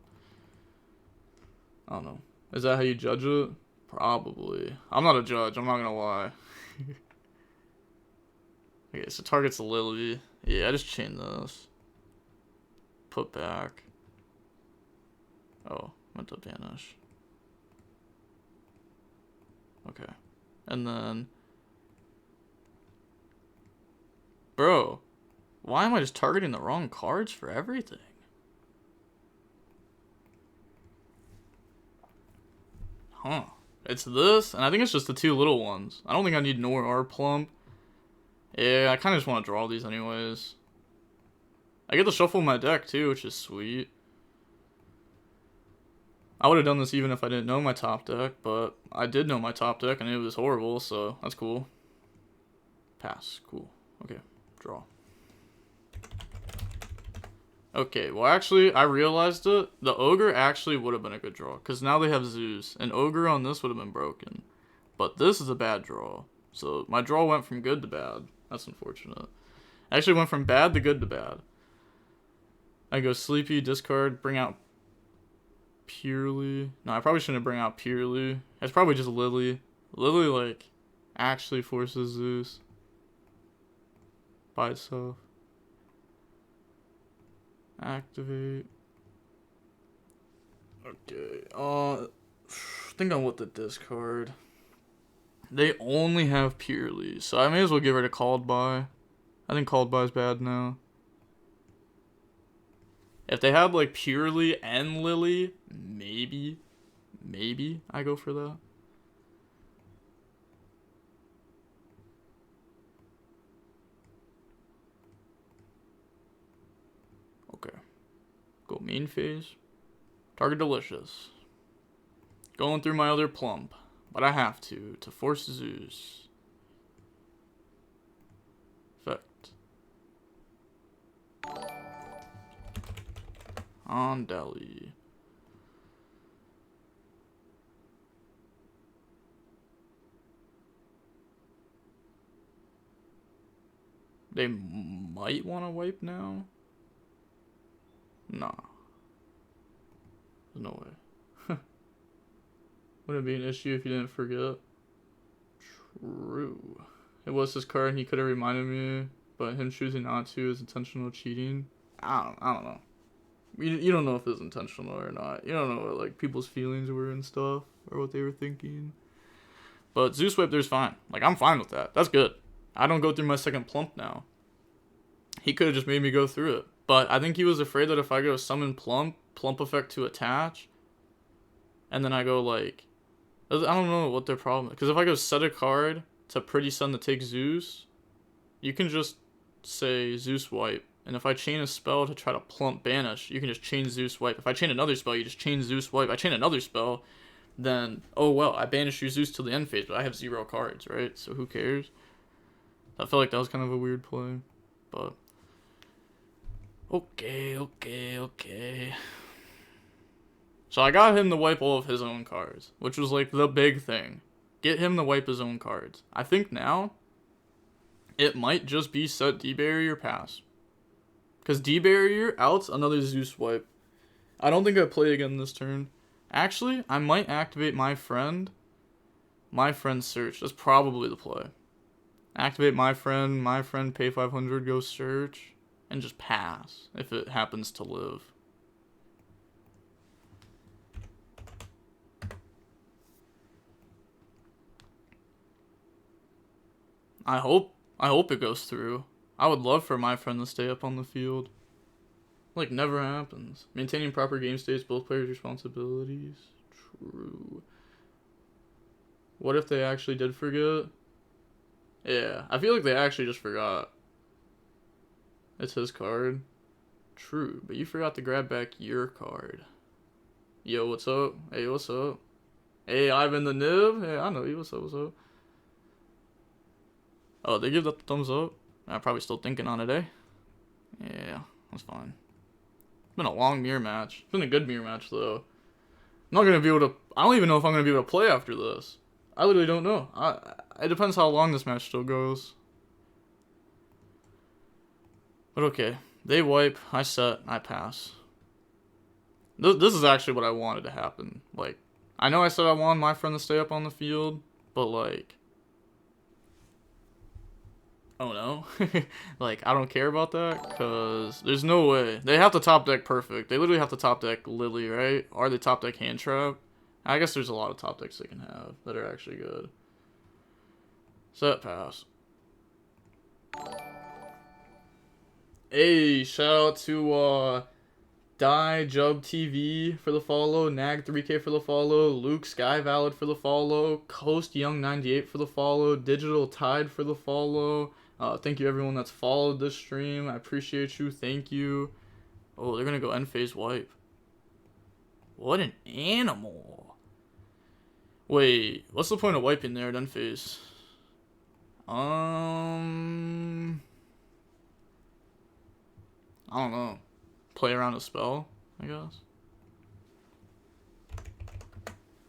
I don't know. Is that how you judge it? Probably. I'm not a judge, I'm not gonna lie. Okay, so target's Lily. Yeah, I just chain this. Put back. Oh, meant to banish. Okay. And then... Bro, why am I just targeting the wrong cards for everything? Huh. It's this, and I think it's just the 2 little ones. I don't think I need Nor or Plump. Yeah, I kind of just want to draw these anyways. I get to shuffle my deck too, which is sweet. I would have done this even if I didn't know my top deck, but I did know my top deck and it was horrible, so that's cool. Pass. Cool. Okay. Draw. Okay, well actually, I realized it. The Ogre actually would have been a good draw, because now they have Zeus, and Ogre on this would have been broken. But this is a bad draw. So my draw went from good to bad. That's unfortunate. Actually went from bad to good to bad. I go Sleepy, discard, bring out Purrely. No, I probably shouldn't bring out Purrely. It's probably just Lily. Lily, like, actually forces Zeus by itself. Activate. Okay. I think I'm with the discard. They only have Purrely, so I may as well get rid of Called By. I think Called By is bad now. If they had like Purrely and Lily, maybe I go for that. Okay. Go main phase. Target Delicious. Going through my other Plump, but I have to force Zeus. Effect. On Delhi. They might want to wipe now. Nah. There's no way. Wouldn't be an issue if you didn't forget. True. It was his card and he could have reminded me, but him choosing not to is intentional cheating. I don't know. You don't know if it's intentional or not. You don't know what like people's feelings were and stuff, or what they were thinking. But Zeus Wipe there's fine. Like, I'm fine with that. That's good. I don't go through my second Plump now. He could have just made me go through it. But I think he was afraid that if I go summon Plump effect to attach, and then I go like, I don't know what their problem is. Because if I go set a card to Pretty Sun to take Zeus, you can just say Zeus Wipe. And if I chain a spell to try to Plump Banish, you can just chain Zeus Wipe. If I chain another spell, you just chain Zeus Wipe. I chain another spell, then, oh well, I banish you Zeus till the end phase, but I have 0 cards, right? So who cares? I felt like that was kind of a weird play, but... Okay. So I got him to wipe all of his own cards, which was like the big thing. Get him to wipe his own cards. I think now, it might just be set D-Barrier pass. Because D-Barrier outs another Zeus Wipe. I don't think I play again this turn. Actually, I might activate my friend search. That's probably the play. Activate my friend pay 500, go search, and just pass if it happens to live. I hope it goes through. I would love for my friend to stay up on the field. Like, never happens. Maintaining proper game states, both players' responsibilities. True. What if they actually did forget? Yeah, I feel like they actually just forgot. It's his card. True, but you forgot to grab back your card. Yo, what's up? Hey, what's up? Hey, Ivan the Nib. Hey, I know you. What's up? What's up? Oh, they give that the thumbs up. I'm probably still thinking on it, eh? Yeah, that's fine. It's been a long mirror match. It's been a good mirror match, though. I'm not gonna be able to. I don't even know if I'm gonna be able to play after this. I literally don't know. It depends how long this match still goes. But okay, they wipe. I set. I pass. This is actually what I wanted to happen. Like, I know I said I wanted my friend to stay up on the field, but like, oh no, like I don't care about that because there's no way they have to top deck perfect. They literally have to top deck Lily, right? Or they top deck hand trap. I guess there's a lot of top decks they can have that are actually good. Set pass. Hey, shout out to Die Jub TV for the follow, Nag 3K for the follow, Luke Sky Valid for the follow, Coast Young 98 for the follow, Digital Tide for the follow. Thank you everyone that's followed this stream. I appreciate you. Thank you. Oh, they're gonna go end phase wipe. What an animal. Wait, what's the point of wiping there at end phase? I don't know. Play around a spell, I guess.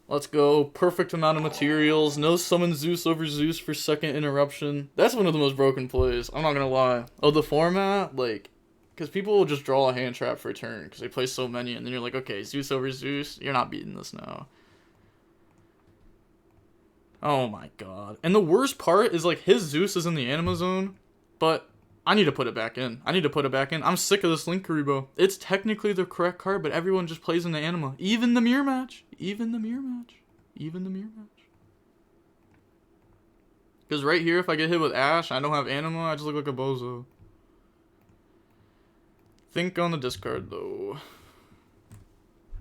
Let's go. Perfect amount of materials. No summon Zeus over Zeus for second interruption. That's one of the most broken plays. I'm not gonna lie. Oh, the format? Like, because people will just draw a hand trap for a turn because they play so many, and then you're like, okay, Zeus over Zeus. You're not beating this now. Oh my god. And the worst part is, like, his Zeus is in the anima zone, but I need to put it back in. I'm sick of this Link Karibo. It's technically the correct card, but everyone just plays in the anima. Even the mirror match. Because right here, if I get hit with Ash, I don't have anima, I just look like a bozo. Think on the discard, though.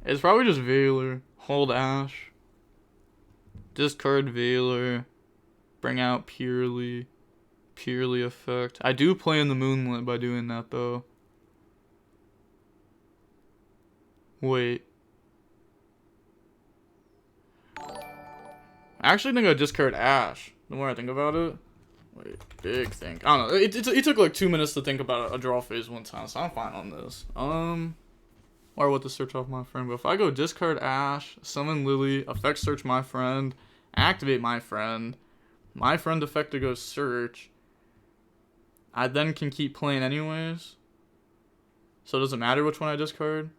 It's probably just Veiler. Hold Ash. Discard Veiler. Bring out Purrely effect. I do play in the Moonlit by doing that, though. Wait. I actually think I discard Ash, the more I think about it. Wait, big think. I don't know. It took like 2 minutes to think about a draw phase one time, so I'm fine on this. Or what to search off my friend. But if I go discard Ash, summon Lily, effect search my friend, activate my friend effect to go search, I then can keep playing anyways. So it doesn't matter which one I discard.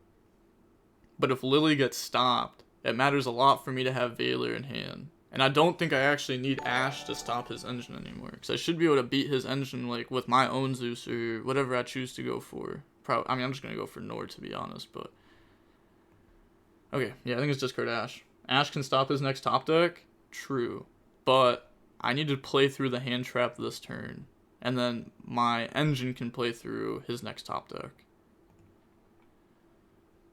But if Lily gets stopped, it matters a lot for me to have Veiler in hand. And I don't think I actually need Ash to stop his engine anymore. Because I should be able to beat his engine like with my own Zeus or whatever I choose to go for. I mean, I'm just going to go for Nord to be honest, but... Okay, yeah, I think it's discard Ash. Ash can stop his next top deck? True. But I need to play through the hand trap this turn. And then my engine can play through his next top deck.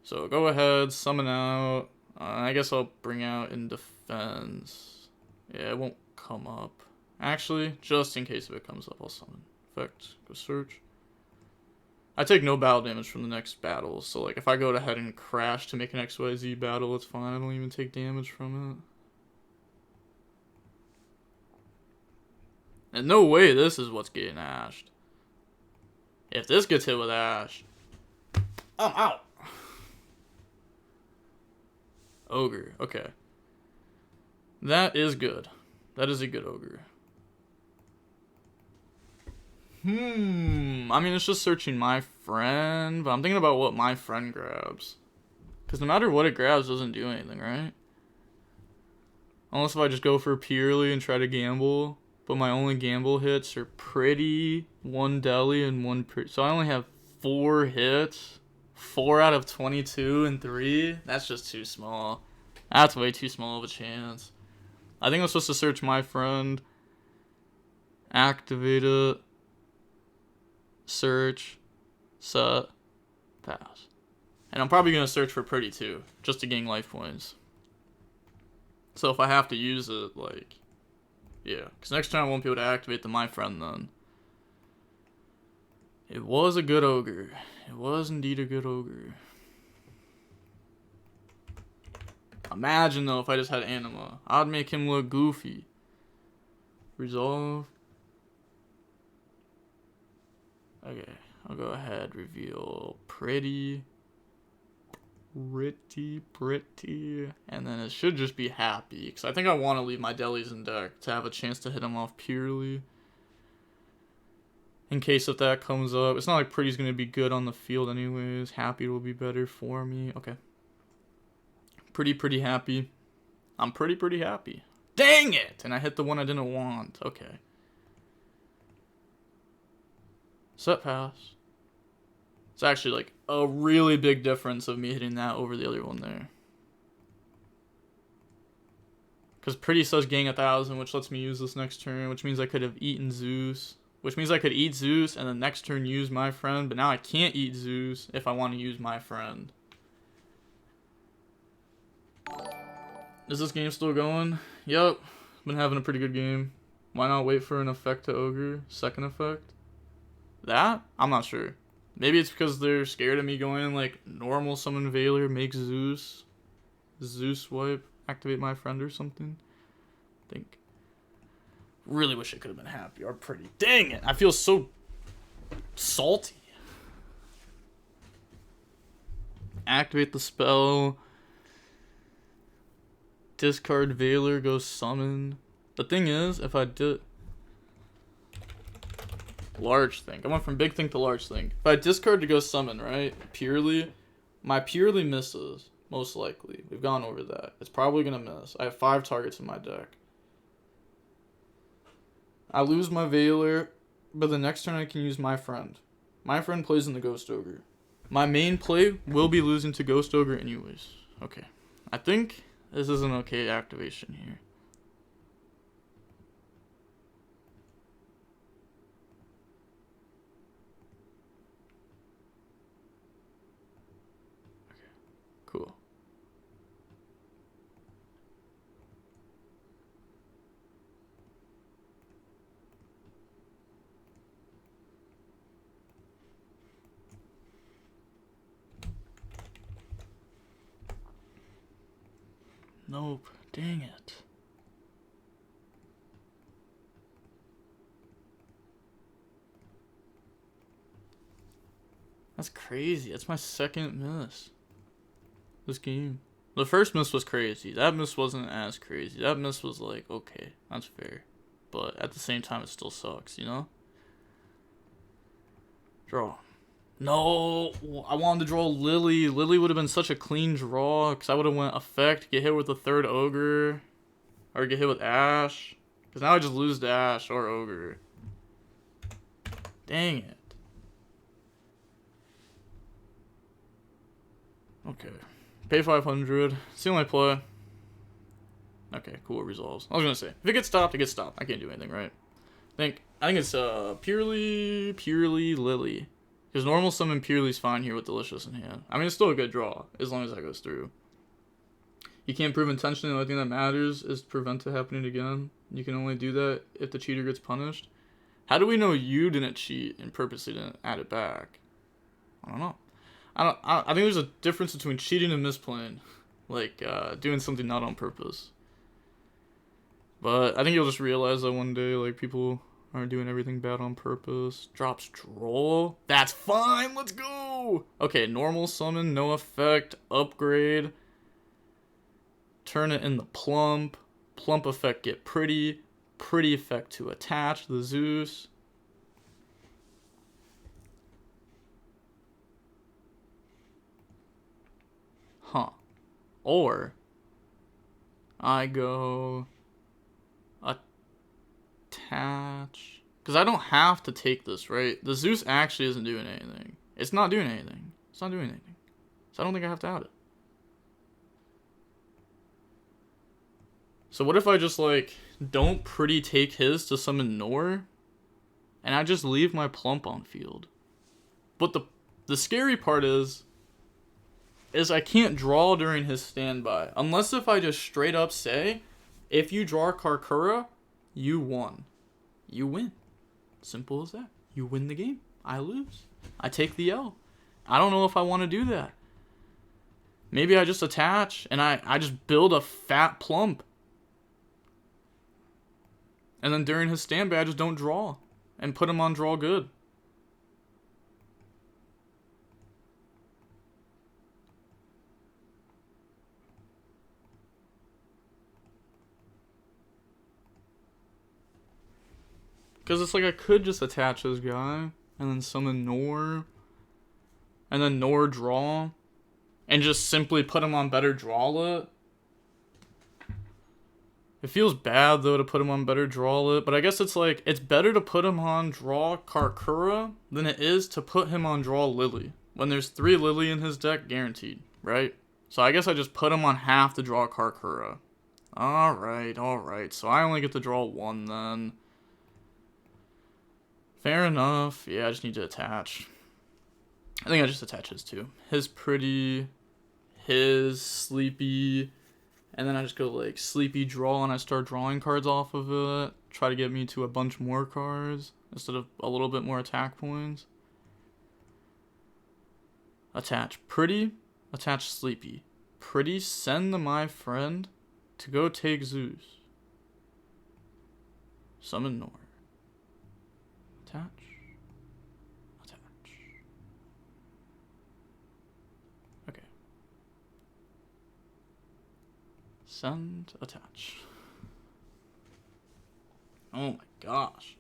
So go ahead, summon out. I guess I'll bring out in defense. Yeah, it won't come up. Actually, just in case if it comes up, I'll summon. Effect, go search. I take no battle damage from the next battle, so like if I go ahead and crash to make an XYZ battle, it's fine. I don't even take damage from it. And no way this is what's getting ashed. If this gets hit with Ash, I'm out. Ogre, okay. That is good. That is a good ogre. I mean, it's just searching my friend, but I'm thinking about what my friend grabs. Because no matter what it grabs, it doesn't do anything, right? Unless if I just go for Purrely and try to gamble. But my only gamble hits are Pretty, 1 Deli, and 1 Pretty. So I only have 4 hits. 4 out of 22 and 3? That's just too small. That's way too small of a chance. I think I'm supposed to search my friend. Activate it. Search. Set. Pass. And I'm probably going to search for Pretty too. Just to gain life points. So if I have to use it, like... Yeah. Because next time I won't be able to activate the my friend then. It was a good ogre. It was indeed a good ogre. Imagine, though, if I just had Anima. I'd make him look goofy. Resolve. Okay, I'll go ahead, reveal pretty. And then it should just be happy. Because I think I want to leave my delis in deck to have a chance to hit him off purely. In case if that comes up. It's not like pretty's going to be good on the field anyways. Happy will be better for me. Okay. Pretty happy. I'm pretty happy. Dang it! And I hit the one I didn't want. Okay. Set pass. It's actually like a really big difference of me hitting that over the other one there. Because pretty says gang 1,000, which lets me use this next turn, which means I could have eaten Zeus. Which means I could eat Zeus and then next turn use my friend, but now I can't eat Zeus if I want to use my friend. Is this game still going? Yep. Been having a pretty good game. Why not wait for an effect to ogre? Second effect? That? I'm not sure. Maybe it's because they're scared of me going like normal summon Veiler, make Zeus. Zeus wipe, activate my friend or something. I think. Really wish it could have been happy or pretty. Dang it! I feel so salty. Activate the spell. Discard Veiler, go summon. The thing is, if I did... Large Think. I went from Big Think to Large Think. If I discard to go summon, right? Purely. My Purely misses. Most likely. We've gone over that. It's probably going to miss. I have 5 targets in my deck. I lose my Veiler, but the next turn I can use my friend. My friend plays in the Ghost Ogre. My main play will be losing to Ghost Ogre anyways. Okay. I think this is an okay activation here. Okay. Cool. Nope. Dang it. That's crazy. That's my second miss. This game. The first miss was crazy. That miss wasn't as crazy. That miss was like, okay, that's fair. But at the same time, it still sucks, you know? Draw. No, I wanted to draw Lily. Lily would have been such a clean draw because I would have went effect, get hit with the third ogre, or get hit with Ash. Because now I just lose to Ash or ogre. Dang it. Okay, pay 500. It's the only play. Okay, cool. It resolves. I was gonna say if it gets stopped, it gets stopped. I can't do anything, right? I think it's purely Lily. Because normal summon Purely's fine here with Delicious in hand. I mean, it's still a good draw, as long as that goes through. You can't prove intention, the only thing that matters is to prevent it happening again. You can only do that if the cheater gets punished. How do we know you didn't cheat and purposely didn't add it back? I don't know. I think there's a difference between cheating and misplaying. Like, doing something not on purpose. But I think you'll just realize that one day, like, people aren't doing everything bad on purpose. Drops Droll. That's fine. Let's go. Okay, normal summon, no effect. Upgrade. Turn it in the plump. Plump effect, get pretty. Pretty effect to attach the Zeus. Huh. Or I go attach. Because I don't have to take this, right? The Zeus actually isn't doing anything. It's not doing anything. It's not doing anything. So I don't think I have to add it. So what if I just, like, don't pretty take his to summon Nor, and I just leave my plump on field? But the scary part is I can't draw during his standby. Unless if I just straight up say, if you draw Karkura, you won. You win. Simple as that. You win the game. I lose. I take the L. I don't know if I want to do that. Maybe I just attach and I just build a fat plump. And then during his standby, I just don't draw. And put him on draw good. Because it's like I could just attach this guy. And then summon Nor. And then Nor draw. And just simply put him on better draw lit. It feels bad though to put him on better draw lit, but I guess it's like it's better to put him on draw Karkura than it is to put him on draw Lily. When there's 3 Lily in his deck guaranteed, right? So I guess I just put him on half to draw Karkura. Alright. So I only get to draw 1 then. Fair enough. Yeah, I just need to attach. I think I just attach his too. His pretty, his sleepy, and then I just go like sleepy draw and I start drawing cards off of it. Try to get me to a bunch more cards instead of a little bit more attack points. Attach pretty, attach sleepy. Pretty, send to my friend to go take Zeus. Summon Nor. Attach. Okay. Send, attach. Oh my gosh.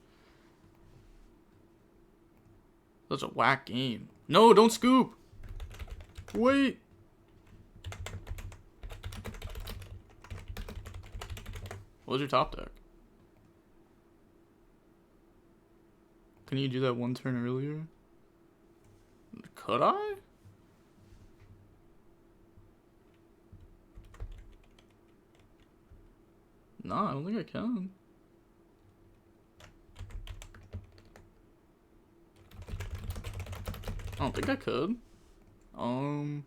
That's a whack game. No, don't scoop! Wait! What was your top deck? Can you do that 1 turn earlier? Could I? No, I don't think I can. I don't think I could. I mean,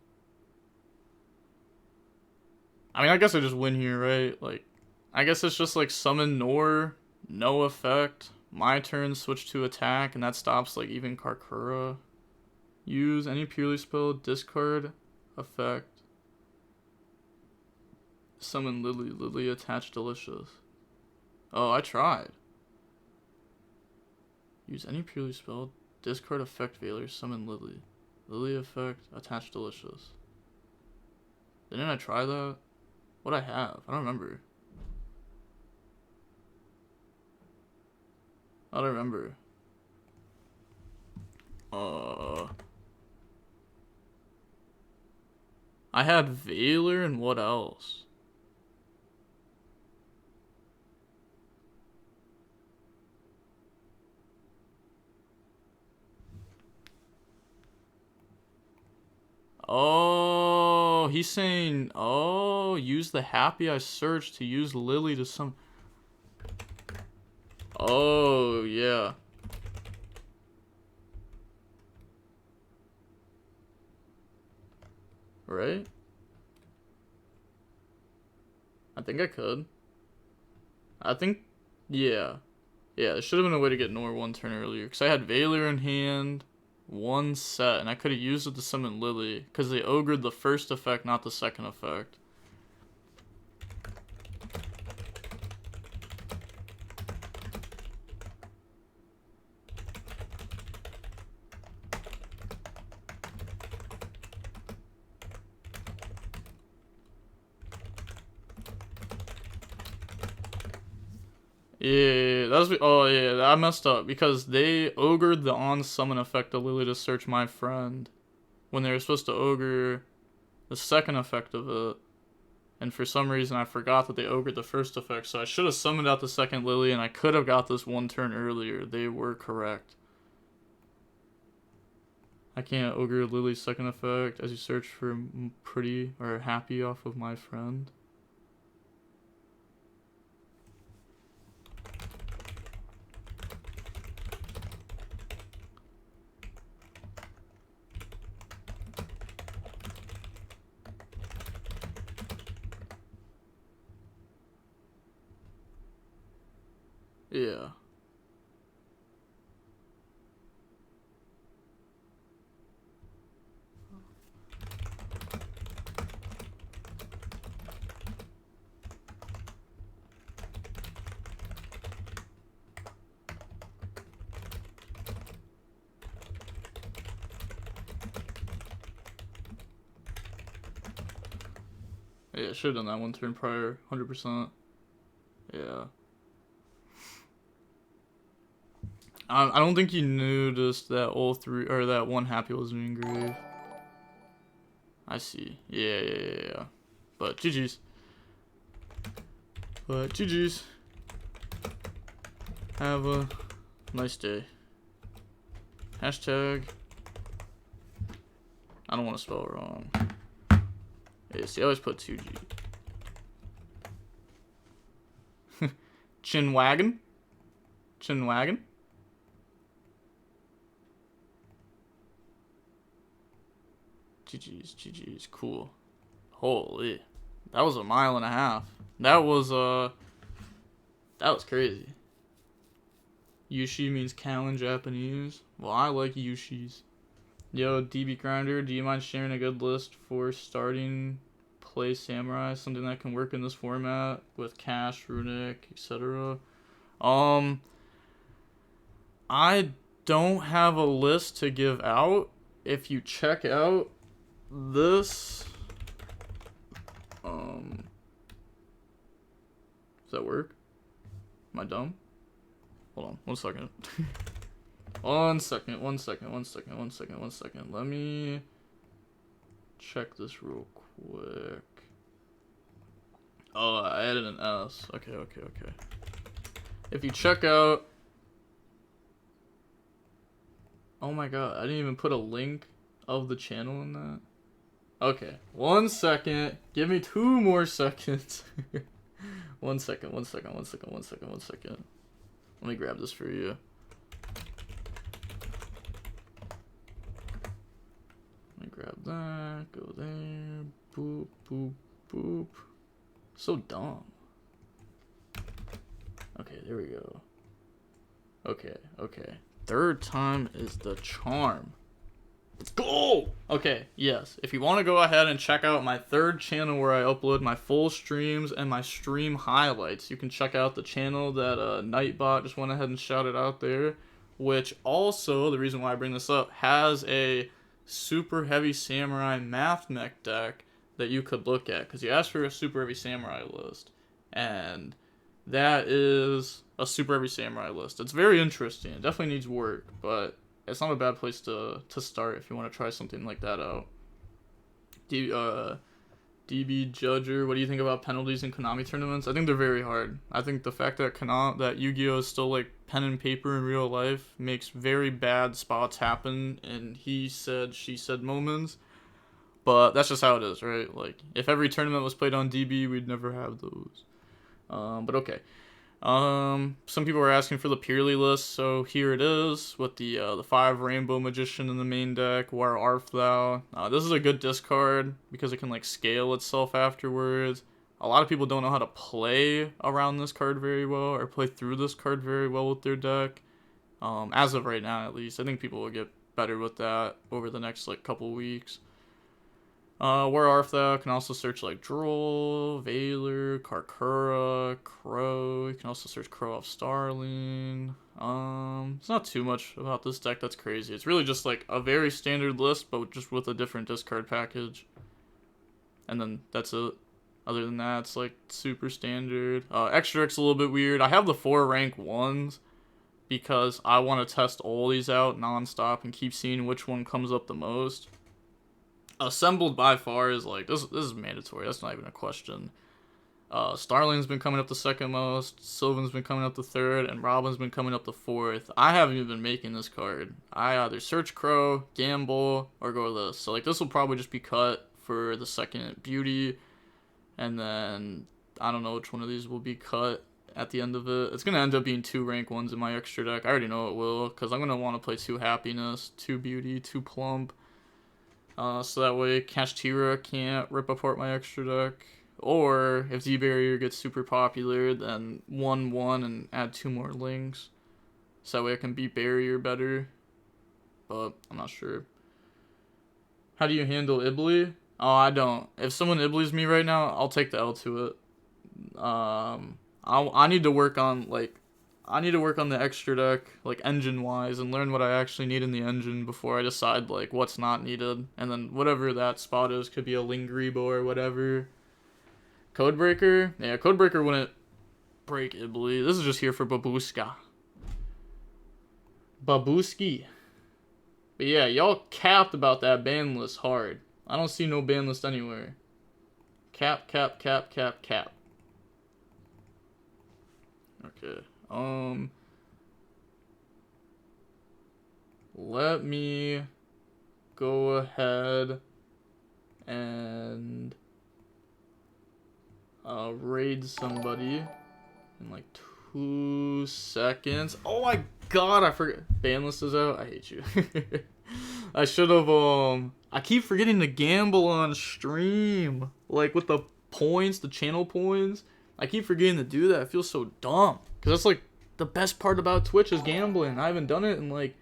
I guess I just win here, right? Like, I guess it's just like summon Nor, no effect. My turn, switch to attack, and that stops like even Karkura. Use any Purrely spell, discard effect. Summon Lily, Lily attach delicious. Oh, I tried. Use any Purrely spell, discard effect failure, summon Lily. Lily effect, attach delicious. Didn't I try that? What'd I have? I don't remember. I don't remember. I had Veiler and what else? Oh, he's saying, oh, use the Happy I searched to use Lily to some. Oh, yeah. Right? I think I could. I think, yeah. Yeah, there should have been a way to get Nor 1 turn earlier. Because I had Veiler in hand, 1 set, and I could have used it to summon Lily. Because they ogred the first effect, not the second effect. Yeah, that's oh yeah, I messed up because they ogred the on summon effect of Lily to search my friend when they were supposed to ogre the second effect of it, and for some reason I forgot that they ogred the first effect, so I should have summoned out the second Lily and I could have got this 1 turn earlier. They were correct. I can't ogre Lily's second effect as you search for pretty or happy off of my friend. Yeah. Yeah, should have done that one turn prior, 100%. Yeah. I don't think you noticed that all three, or that one happy wasn't engraved. I see. Yeah. But GG's. Have a nice day. Hashtag. I don't want to spell it wrong. Yeah, see, I always put 2G. Chinwagon? GG's, cool. Holy. That was a mile and a half. That was crazy. Yushi means cow in Japanese. Well, I like Yushis. Yo, DB Grinder, do you mind sharing a good list for starting play Samurai? Something that can work in this format with Cash, Runic, etc. I don't have a list to give out. If you check out this, does that work? Am I dumb? Hold on, 1 second. One second. Let me check this real quick. Oh, I added an S. Okay. If you check out... Oh my god, I didn't even put a link of the channel in that. Okay, 1 second. Give me 2 more seconds. 1 second. Let me grab this for you. Let me grab that. Go there. Boop. So dumb. Okay, there we go. Okay. Third time is the charm. Let's go! Okay, yes. If you want to go ahead and check out my third channel where I upload my full streams and my stream highlights, you can check out the channel that Nightbot just went ahead and shouted out there, which also, the reason why I bring this up, has a super heavy samurai math mech deck that you could look at, because you asked for a super heavy samurai list, and that is a super heavy samurai list. It's very interesting. It definitely needs work, but it's not a bad place to start if you want to try something like that out. DB Judger, what do you think about penalties in Konami tournaments? I think they're very hard. I think the fact that YuGiOh is still like pen and paper in real life makes very bad spots happen in he said, she said moments. But that's just how it is, right? Like, if every tournament was played on DB, we'd never have those. But okay. Some people were asking for the Purrely list, so here it is with the 5 Rainbow Magician in the main deck. Where art thou? This is a good discard because it can like scale itself afterwards. A lot of people don't know how to play around this card very well or play through this card very well with their deck. As of right now, at least, I think people will get better with that over the next like couple weeks. Where art thou? Can also search like Droll, Valor, Karkura, Crow. You can also search Crow off Starling. It's not too much about this deck that's crazy. It's really just like a very standard list, but just with a different discard package. And then that's it. Other than that, it's like super standard. Extra deck's a little bit weird. I have the 4 rank 1s because I want to test all these out nonstop and keep seeing which one comes up the most. Assembled by far is like, this is mandatory. That's not even a question. Starling's been coming up the second most. Sylvan's been coming up the third. And Robin's been coming up the fourth. I haven't even been making this card. I either search Crow, gamble, or go this. So like this will probably just be cut for the second beauty. And then I don't know which one of these will be cut at the end of it. It's going to end up being 2 rank 1s in my extra deck. I already know it will, because I'm going to want to play 2 happiness, 2 beauty, 2 plump. So that way Kashtira can't rip apart my extra deck. Or if Z-Barrier gets super popular, then 1-1 and add 2 more links. So that way I can beat Barrier better. But I'm not sure. How do you handle Ibly? Oh, I don't. If someone Iblys me right now, I'll take the L to it. I need to work on the extra deck, like engine-wise, and learn what I actually need in the engine before I decide, like, what's not needed. And then whatever that spot is, could be a Lingribo or whatever. Codebreaker? Yeah, Codebreaker wouldn't break Ibly. This is just here for Babuska. Babuski. But yeah, y'all capped about that ban list hard. I don't see no ban list anywhere. Cap, cap, cap, cap, cap. Okay. Let me go ahead and raid somebody in like 2 seconds. Oh my god, I forgot. Ban list is out. I hate you. I should have, I keep forgetting to gamble on stream. Like with the points, the channel points. I keep forgetting to do that. I feel so dumb. Because that's like the best part about Twitch is gambling. I haven't done it in like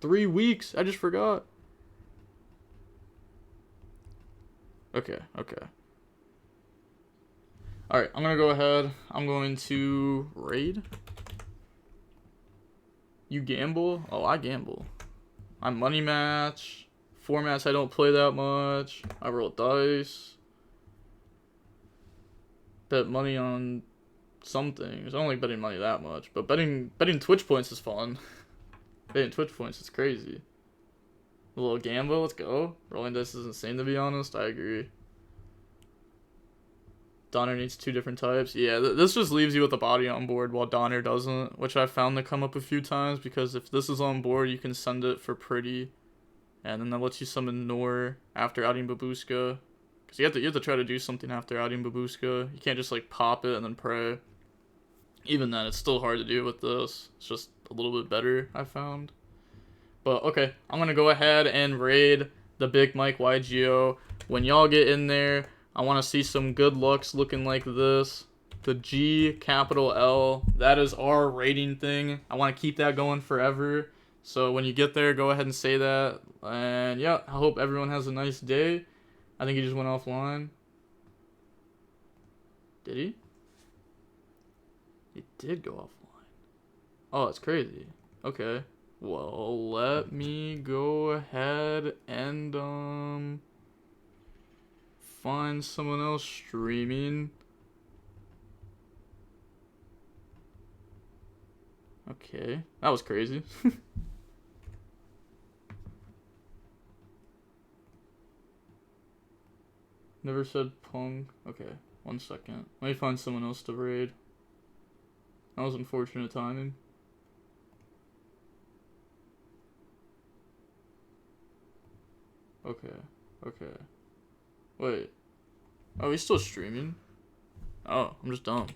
3 weeks. I just forgot. Okay. Alright, I'm gonna go ahead. I'm going to raid. You gamble? Oh, I gamble. I money match. Formats I don't play that much. I roll dice. Bet money on some things. I don't like betting money that much, but betting Twitch points is fun. Betting Twitch points is crazy. A little gamble, let's go. Rolling dice is insane, to be honest. I agree. Donner needs 2 different types. Yeah, this just leaves you with a body on board while Donner doesn't, which I found to come up a few times, because if this is on board, you can send it for pretty, and then that lets you summon Nor after outing Babuska. Because you have to try to do something after outing Babuska. You can't just like pop it and then pray. Even then, it's still hard to do with this. It's just a little bit better, I found. But okay, I'm going to go ahead and raid the Big Mike YuGiOh. When y'all get in there, I want to see some good looks looking like this. The G, capital L, that is our rating thing. I want to keep that going forever. So when you get there, go ahead and say that. And yeah, I hope everyone has a nice day. I think he just went offline. Did he? He did go offline. Oh, that's crazy. Okay. Well, let me go ahead and find someone else streaming. Okay, that was crazy. Never said pong. Okay, 1 second. Let me find someone else to raid. That was unfortunate timing. Okay. Wait. Oh, he's still streaming? Oh, I'm just dumb.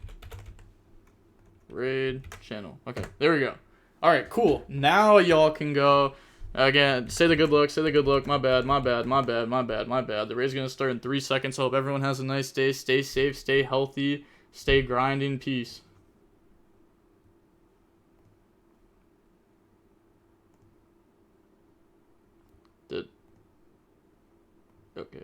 Raid channel. Okay, there we go. Alright, cool. Now y'all can go. Again, say the good luck, My bad. The raid's gonna start in 3 seconds. I hope everyone has a nice day. Stay safe, stay healthy, stay grinding. Peace. Okay.